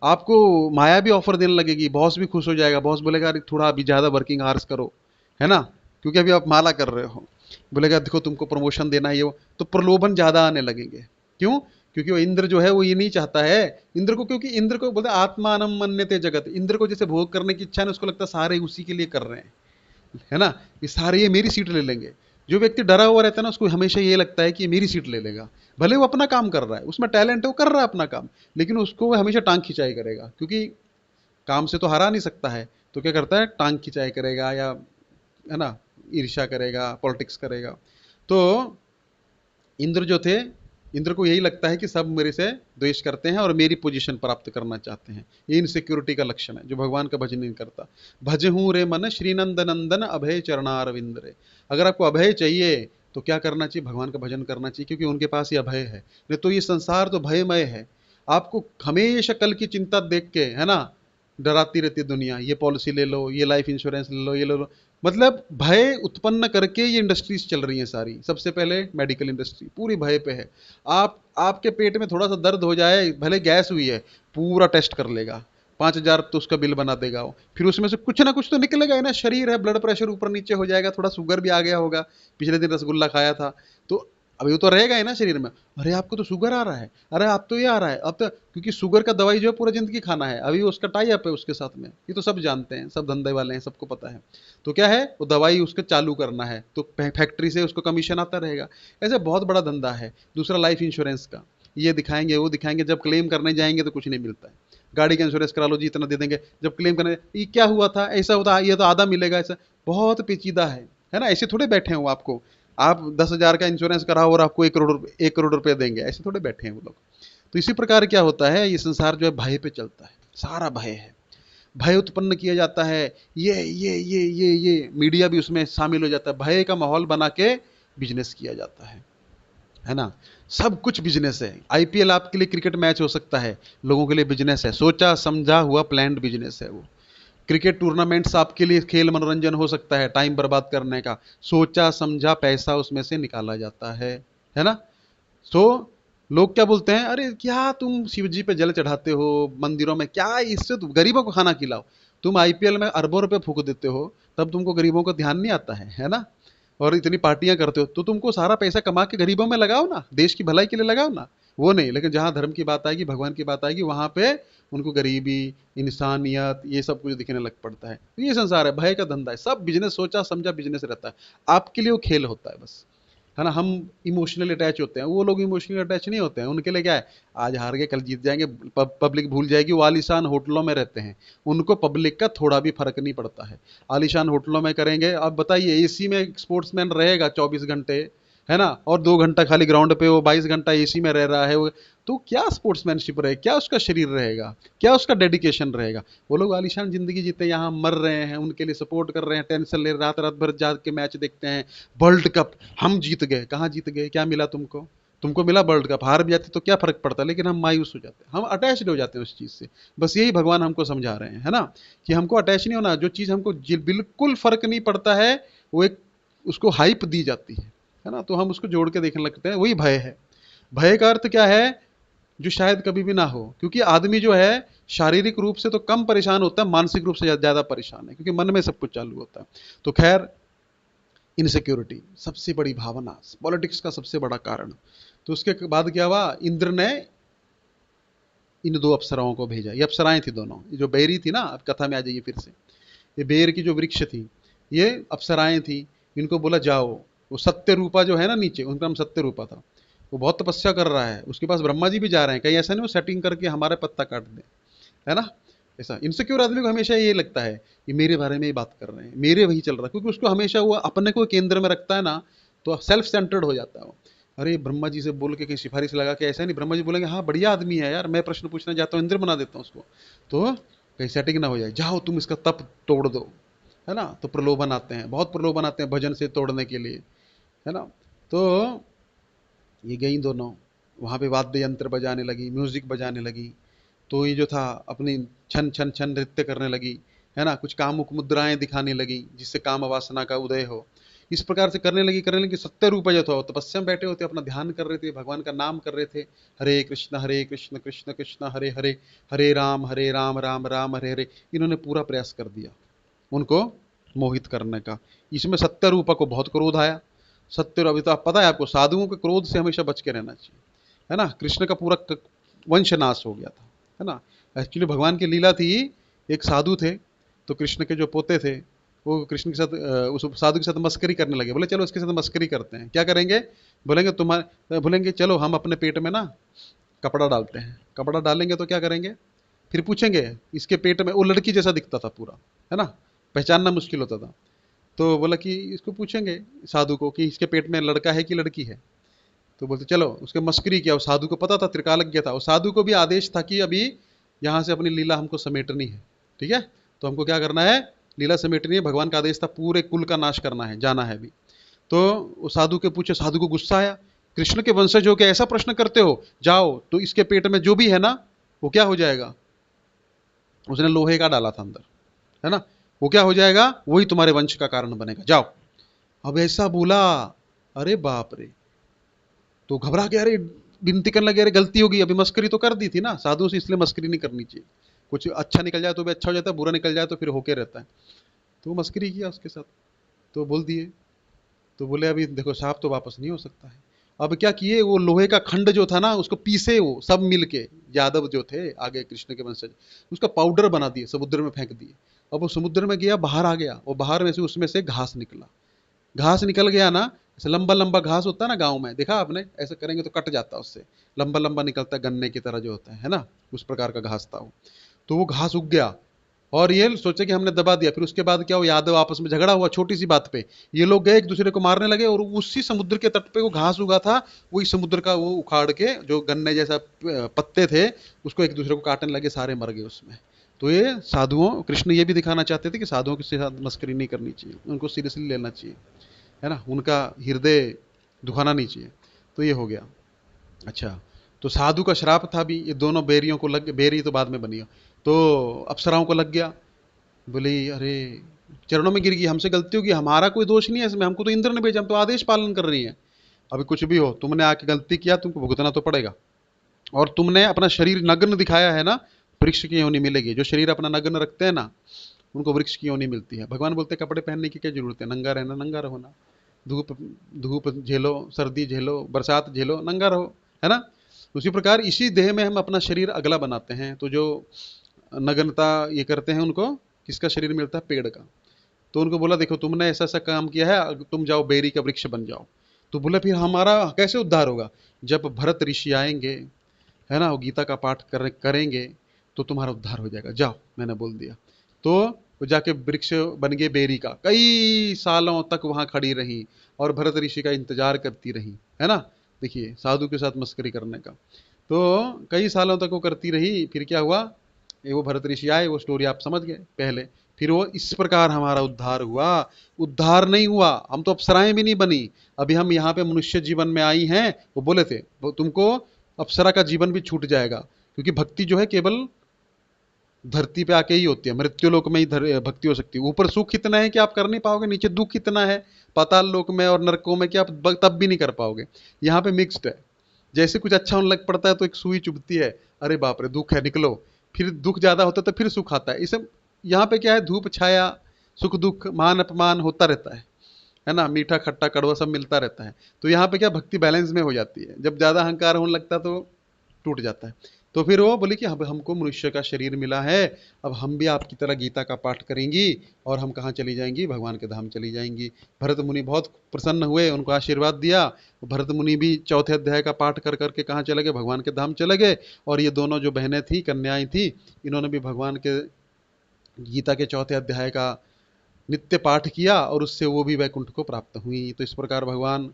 आपको माया भी ऑफर देने लगेगी, बॉस भी खुश हो जाएगा, बॉस बोलेगा अरे थोड़ा अभी ज़्यादा वर्किंग आवर्स करो, है ना, क्योंकि अभी आप माला कर रहे हो, बोलेगा देखो तुमको प्रमोशन देना है ये वो, तो प्रलोभन ज़्यादा आने लगेंगे। क्यों? क्योंकि वो इंद्र जो है वो ये नहीं चाहता है, इंद्र को, क्योंकि इंद्र को बोलते आत्मानम मन्यते जगत, इंद्र को जैसे भोग करने की इच्छा है, उसको लगता है सारे उसी के लिए कर रहे हैं, है ना, ये सारे ये मेरी सीट ले लेंगे। जो व्यक्ति डरा हुआ रहता है ना, उसको हमेशा ये लगता है कि ये मेरी सीट ले लेगा, भले वो अपना काम कर रहा है, उसमें टैलेंट है, वो कर रहा है अपना काम, लेकिन उसको वो हमेशा टांग खिंचाई करेगा, क्योंकि काम से तो हरा नहीं सकता है, तो क्या करता है, टांग खिंचाई करेगा, या है ना, ईर्ष्या करेगा, पॉलिटिक्स करेगा। तो इंद्र जो थे, इंद्र को यही लगता है कि सब मेरे से द्वेष करते हैं और मेरी पोजीशन प्राप्त करना चाहते हैं, ये इनसिक्योरिटी का लक्षण है जो भगवान का भजन नहीं करता। भजहूँ रे मन श्रीनंद नंदन अभय चरणारविंद रे, अगर आपको अभय चाहिए तो क्या करना चाहिए, भगवान का भजन करना चाहिए, क्योंकि उनके पास ये अभय है, नहीं तो ये संसार तो भयमय है। आपको हमेशा कल की चिंता देख के, है ना, डराती रहती है दुनिया, ये पॉलिसी ले लो, ये लाइफ इंश्योरेंस ले लो, ये ले लो, मतलब भय उत्पन्न करके ये इंडस्ट्रीज चल रही हैं सारी। सबसे पहले मेडिकल इंडस्ट्री पूरी भय पे है। आपके पेट में थोड़ा सा दर्द हो जाए, भले गैस हुई है, पूरा टेस्ट कर लेगा, 5,000 तो उसका बिल बना देगा वो, फिर उसमें से कुछ ना कुछ तो निकलेगा ही ना, शरीर है, ब्लड प्रेशर ऊपर नीचे हो जाएगा, थोड़ा शुगर भी आ गया होगा, पिछले दिन रसगुल्ला खाया था, तो अभी वो तो रहेगा ही ना शरीर में। अरे आपको तो शुगर आ रहा है, अरे आप तो ये आ रहा है, अब तो क्योंकि शुगर का दवाई जो है पूरा जिंदगी खाना है, अभी उसका टाई अप है उसके साथ में, ये तो सब जानते हैं, सब धंधे वाले हैं, सबको पता है। तो क्या है, वो दवाई उसके चालू करना है, तो फैक्ट्री से उसको कमीशन आता रहेगा, ऐसे बहुत बड़ा धंधा है। दूसरा लाइफ इंश्योरेंस का, ये दिखाएंगे वो दिखाएंगे, जब क्लेम करने जाएंगे तो कुछ नहीं मिलता है। गाड़ी का इंश्योरेंस करा लो जी, इतना दे देंगे, जब क्लेम करने, ये क्या हुआ था, ऐसा होता, ये तो आधा मिलेगा, ऐसा बहुत पेचीदा है ना, ऐसे थोड़े बैठे हो आपको, आप 10,000 का इंश्योरेंस कराओ और आपको 1 करोड़ रुपए देंगे, ऐसे थोड़े बैठे हैं वो लोग। तो इसी प्रकार क्या होता है, ये संसार जो है भय पे चलता है, सारा भय है, भय उत्पन्न किया जाता है, ये मीडिया भी उसमें शामिल हो जाता है, भय का माहौल बना के बिजनेस किया जाता है ना, सब कुछ बिजनेस है। आईपीएल आपके लिए क्रिकेट मैच हो सकता है, लोगों के लिए बिजनेस है, सोचा समझा हुआ प्लान्ड बिजनेस है वो। क्रिकेट टूर्नामेंट्स आपके लिए खेल मनोरंजन हो सकता है, टाइम बर्बाद करने का, सोचा समझा पैसा उसमें से निकाला जाता है ना। तो लोग क्या बोलते हैं, अरे क्या तुम शिव जी पे जल चढ़ाते हो मंदिरों में, क्या इससे तो गरीबों को खाना खिलाओ, तुम आईपीएल में अरबों रुपए फूक देते हो, तब तुमको गरीबों का ध्यान नहीं आता है ना, और इतनी पार्टियां करते हो, तो तुमको सारा पैसा कमा के गरीबों में लगाओ ना, देश की भलाई के लिए लगाओ ना। वो नहीं, लेकिन जहां धर्म की बात आएगी, भगवान की बात आएगी, वहां पे उनको गरीबी, इंसानियत, ये सब कुछ दिखने लग पड़ता है। तो ये संसार है, भय का धंधा है, सब बिजनेस, सोचा समझा बिजनेस रहता है, आपके लिए वो खेल होता है बस, है ना। हम इमोशनली अटैच होते हैं, वो लोग इमोशनली अटैच नहीं होते हैं, उनके लिए क्या है, आज हार गए कल जीत जाएंगे, पब्लिक भूल जाएगी, वो आलीशान होटलों में रहते हैं, उनको पब्लिक का थोड़ा भी फर्क नहीं पड़ता है। आलीशान होटलों में करेंगे, अब बताइए एसी में स्पोर्ट्समैन रहेगा 24 घंटे, है ना, और 2 घंटा खाली ग्राउंड पे, वो 22 घंटा एसी में रह रहा है वो, तो क्या स्पोर्ट्समैनशिप रहे, क्या उसका शरीर रहेगा, क्या उसका डेडिकेशन रहेगा। वो लोग आलीशान जिंदगी जीते, यहाँ मर रहे हैं, उनके लिए सपोर्ट कर रहे हैं, टेंशन ले, रात रात भर जाग के मैच देखते हैं। वर्ल्ड कप हम जीत गए, कहाँ जीत गए, क्या मिला तुमको, तुमको मिला वर्ल्ड कप, हार भी जाते तो क्या फर्क पड़ता, लेकिन हम मायूस हो जाते हैं, हम अटैच्ड हो जाते हैं उस चीज़ से। बस यही भगवान हमको समझा रहे हैं, है ना, कि हमको अटैच नहीं होना, जो चीज़ हमको बिल्कुल फर्क नहीं पड़ता है, वो एक उसको हाइप दी जाती है ना, तो हम उसको जोड़ के देखने लगते हैं, वही भय है। भय का अर्थ क्या है, जो शायद कभी भी ना हो, क्योंकि आदमी जो है शारीरिक रूप से तो कम परेशान होता है, मानसिक रूप से ज्यादा परेशान है, क्योंकि मन में सब कुछ चालू होता है। तो खैर, इनसिक्योरिटी सबसे बड़ी भावना, पॉलिटिक्स का सबसे बड़ा कारण। तो उसके बाद क्या हुआ, इंद्र ने इन दो अप्सराओं को भेजा। ये अप्सराएं थी दोनों, ये जो बेरी थी ना, अब कथा में आ जाइए फिर से, ये बेर की जो वृक्ष थी ये अप्सराएं थी। इनको बोला जाओ, वो सत्य रूपा जो है ना नीचे, उनका नाम सत्य रूपा था, वो बहुत तपस्या कर रहा है, उसके पास ब्रह्मा जी भी जा रहे हैं, कहीं ऐसा नहीं वो सेटिंग करके हमारे पत्ता काट दे, है ना। ऐसा इनसिक्योर आदमी को हमेशा ये लगता है कि मेरे बारे में ही बात कर रहे हैं, मेरे वही चल रहा है, क्योंकि उसको हमेशा वो अपने को केंद्र में रखता है ना, तो सेल्फ सेंटर्ड हो जाता है वो। अरे ब्रह्मा जी से बोल के कहीं सिफारिश लगा के ऐसा नहीं, ब्रह्मा जी बोलेंगे हाँ बढ़िया आदमी है यार, मैं प्रश्न पूछना चाहता हूँ, इंद्र बना देता हूँ उसको, तो कहीं सेटिंग ना हो जाए, जाओ तुम इसका तप तोड़ दो, है ना। तो प्रलोभन आते हैं, बहुत प्रलोभन आते हैं भजन से तोड़ने के लिए, है ना। तो ये गई दोनों, वहाँ पे वाद्य यंत्र बजाने लगी, म्यूजिक बजाने लगी, तो ये जो था अपनी छन छन छन नृत्य करने लगी, है ना, कुछ कामुक मुद्राएं दिखाने लगी जिससे काम वासना का उदय हो। इस प्रकार से करने लगी। सत्य रूप जो था वो तपस्या में बैठे होते, अपना ध्यान कर रहे थे, भगवान का नाम कर रहे थे, हरे कृष्ण कृष्ण कृष्ण हरे हरे, हरे राम राम राम हरे हरे। इन्होंने पूरा प्रयास कर दिया उनको मोहित करने का। इसमें सत्य रूपा को बहुत क्रोध आया। सत्य, अभी तो आप पता है आपको, साधुओं के क्रोध से हमेशा बच के रहना चाहिए, है ना। कृष्ण का पूरा वंश नाश हो गया था, है ना। एक्चुअली भगवान की लीला थी, एक साधु थे, तो कृष्ण के जो पोते थे वो कृष्ण के साथ उस साधु के साथ मस्करी करने लगे। बोले चलो इसके साथ मस्करी करते हैं, क्या करेंगे, बोलेंगे तुम्हारे, बोलेंगे चलो हम अपने पेट में ना कपड़ा डालते हैं, कपड़ा डालेंगे तो क्या करेंगे, फिर पूछेंगे इसके पेट में, वो लड़की जैसा दिखता था पूरा, है ना, पहचानना मुश्किल होता था। तो बोला कि इसको पूछेंगे साधु को कि इसके पेट में लड़का है कि लड़की है, तो बोलते चलो, उसके मस्करी किया। उस साधु को पता था, त्रिकालज्ञ था, उस साधु को भी आदेश था कि अभी यहाँ से अपनी लीला हमको समेटनी है, ठीक है, तो हमको क्या करना है, लीला समेटनी है, भगवान का आदेश था, पूरे कुल का नाश करना है, जाना है अभी। तो वो साधु के पूछे, साधु को गुस्सा आया, कृष्ण के वंशज हो के ऐसा प्रश्न करते हो, जाओ तो इसके पेट में जो भी है ना वो क्या हो जाएगा, उसने लोहे का डाला था अंदर, है ना, वो क्या हो जाएगा, वही तुम्हारे वंश का कारण बनेगा, जाओ। अब ऐसा बोला, अरे बाप रे, तो घबरा गया, अरे विनती करने लगे, अरे गलती होगी, अभी मस्करी तो कर दी थी ना साधु से, इसलिए मस्करी नहीं करनी चाहिए, कुछ अच्छा निकल जाए तो भी अच्छा हो जाता है, बुरा निकल जाए तो फिर होके रहता है। तो मस्करी किया उसके साथ, तो बोल दिए, तो बोले अभी देखो साहब तो वापस नहीं हो सकता है। अब क्या किए, वो लोहे का खंड जो था ना उसको पीसे, वो सब मिल के यादव जो थे आगे कृष्ण के वंशज, उसका पाउडर बना दिए, समुद्र में फेंक दिए। अब वो समुद्र में गया, बाहर आ गया, वो बाहर में से उसमें से घास निकला, घास निकल गया ना, ऐसे लंबा लंबा घास होता है ना गाँव में, देखा आपने, ऐसे करेंगे तो कट जाता है उससे, लंबा लंबा निकलता है गन्ने की तरह जो होता है ना, उस प्रकार का घास था वो। तो वो घास उग गया, और ये सोचे कि हमने दबा दिया, फिर उसके बाद क्या हुआ, यादव आपस में झगड़ा हुआ छोटी सी बात पे, ये लोग गए एक दूसरे को मारने लगे, और उसी समुद्र के तट पे वो घास उगा था, वही समुद्र का वो उखाड़ के जो गन्ने जैसा पत्ते थे उसको एक दूसरे को काटने लगे, सारे मर गए उसमें। तो ये साधुओं, कृष्ण ये भी दिखाना चाहते थे कि साधुओं के साथ मस्करी नहीं करनी चाहिए, उनको सीरियसली लेना चाहिए, है ना, उनका हृदय दुखाना नहीं चाहिए। तो ये हो गया। अच्छा, तो साधु का श्राप था भी, ये दोनों बेरियों को लग, बेरी तो बाद में बनी हो, तो अप्सराओं को लग गया। बोली अरे, चरणों में गिर गई, हमसे गलती होगी, हमारा कोई दोष नहीं है इसमें, हमको तो इंद्र ने भेजा, हम तो आदेश पालन कर रही हैं। अभी कुछ भी हो, तुमने आके गलती किया, तुमको भुगतना तो पड़ेगा, और तुमने अपना शरीर नग्न दिखाया है ना, वृक्ष की योनि मिलेगी। जो शरीर अपना नग्न रखते हैं ना उनको वृक्ष की योनि मिलती है। भगवान बोलते हैं कपड़े पहनने की क्या जरूरत है, नंगा रहना, नंगा रहो ना, धूप धूप झेलो, सर्दी झेलो, बरसात झेलो, नंगा रहो, है ना। उसी प्रकार इसी देह में हम अपना शरीर अगला बनाते हैं, तो जो नग्नता ये करते हैं उनको किसका शरीर मिलता है, पेड़ का। तो उनको बोला देखो तुमने ऐसा ऐसा काम किया है, तुम जाओ बेरी का वृक्ष बन जाओ। तो बोले फिर हमारा कैसे उद्धार होगा, जब भरत ऋषि आएंगे, है ना, वो गीता का पाठ करेंगे तो तुम्हारा उद्धार हो जाएगा, जाओ, मैंने बोल दिया। तो वो जाके वृक्ष बन गए बेरी का, कई सालों तक वहां खड़ी रही और भरत ऋषि का इंतजार करती रही, है ना। देखिए साधु के साथ मस्करी करने का, तो कई सालों तक वो करती रही। फिर क्या हुआ, ये वो भरत ऋषि आए, वो स्टोरी आप समझ गए पहले। फिर वो इस प्रकार हमारा उद्धार हुआ। उद्धार नहीं हुआ, हम तो अप्सराएं भी नहीं बनी, अभी हम यहाँ पे मनुष्य जीवन में आई हैं। वो बोले थे तुमको अप्सरा का जीवन भी छूट जाएगा, क्योंकि भक्ति जो है केवल धरती पे आके ही होती है, मृत्युलोक में ही भक्ति हो सकती है। ऊपर सुख इतना है कि आप कर नहीं पाओगे, नीचे दुख इतना है पाताल लोक में और नरकों में कि आप तब भी नहीं कर पाओगे। यहाँ पे मिक्स्ड है, जैसे कुछ अच्छा होने लग पड़ता है तो एक सुई चुभती है, अरे बाप रे दुख है निकलो, फिर दुख ज्यादा होता है तो फिर सुख आता है। इसे यहाँ पे क्या है, धूप छाया, सुख दुख, मान अपमान होता रहता है ना, मीठा खट्टा कड़वा सब मिलता रहता है। तो यहाँ पे क्या भक्ति बैलेंस में हो जाती है, जब ज्यादा अहंकार होने लगता है तो टूट जाता है। तो फिर वो बोली कि अब हमको मनुष्य का शरीर मिला है, अब हम भी आपकी तरह गीता का पाठ करेंगी और हम कहाँ चली जाएंगी, भगवान के धाम चली जाएंगी। भरत मुनि बहुत प्रसन्न हुए, उनको आशीर्वाद दिया। भरत मुनि भी चौथे अध्याय का पाठ कर करके कहाँ चले गए, भगवान के धाम चले गए। और ये दोनों जो बहनें थी, कन्याएं थी, इन्होंने भी भगवान के गीता के चौथे अध्याय का नित्य पाठ किया और उससे वो भी वैकुंठ को प्राप्त हुई। तो इस प्रकार भगवान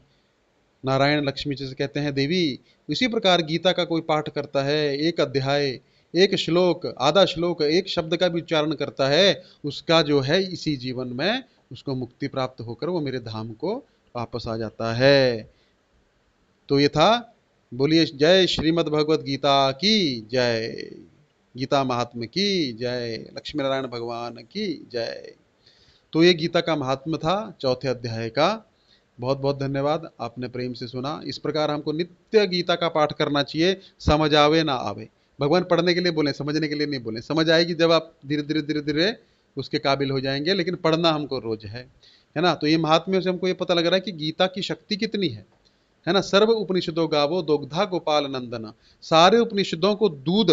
नारायण लक्ष्मी जी से कहते हैं, देवी इसी प्रकार गीता का कोई पाठ करता है, एक अध्याय, एक श्लोक, आधा श्लोक, एक शब्द का भी उच्चारण करता है, उसका जो है इसी जीवन में उसको मुक्ति प्राप्त होकर वो मेरे धाम को वापस आ जाता है। तो ये था। बोलिए जय श्रीमद् भगवत गीता की जय, गीता महात्म्य की जय, लक्ष्मी नारायण भगवान की जय। तो ये गीता का महात्म्य था चौथे अध्याय का। बहुत बहुत धन्यवाद, आपने प्रेम से सुना। इस प्रकार हमको नित्य गीता का पाठ करना चाहिए, समझ आवे ना आवे। भगवान पढ़ने के लिए बोले, समझने के लिए नहीं बोले। समझ आएगी जब आप धीरे धीरे धीरे धीरे उसके काबिल हो जाएंगे, लेकिन पढ़ना हमको रोज है ना। तो ये महात्म्य से हमको ये पता लग रहा है कि गीता की शक्ति कितनी है ना। सर्व उपनिषदों गावो दोग्धा गोपाल नंदन, सारे उपनिषदों को दूध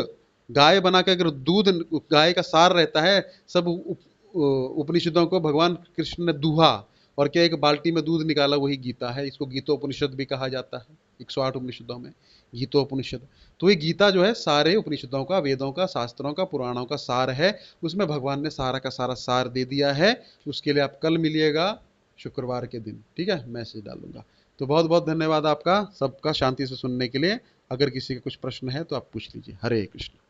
गाय बना के, अगर दूध गाय का सार रहता है, सब उपनिषदों को भगवान कृष्ण ने दूहा और क्या एक बाल्टी में दूध निकाला, वही गीता है। इसको गीतोपनिषद भी कहा जाता है, 108 उपनिषदों में गीतोपनिषद। तो ये गीता जो है सारे उपनिषदों का, वेदों का, शास्त्रों का, पुराणों का सार है। उसमें भगवान ने सारा का सारा सार दे दिया है। उसके लिए आप कल मिलिएगा शुक्रवार के दिन, ठीक है, मैसेज डालूंगा। तो बहुत बहुत धन्यवाद आपका सबका शांति से सुनने के लिए। अगर किसी का कुछ प्रश्न है तो आप पूछ लीजिए। हरे कृष्ण।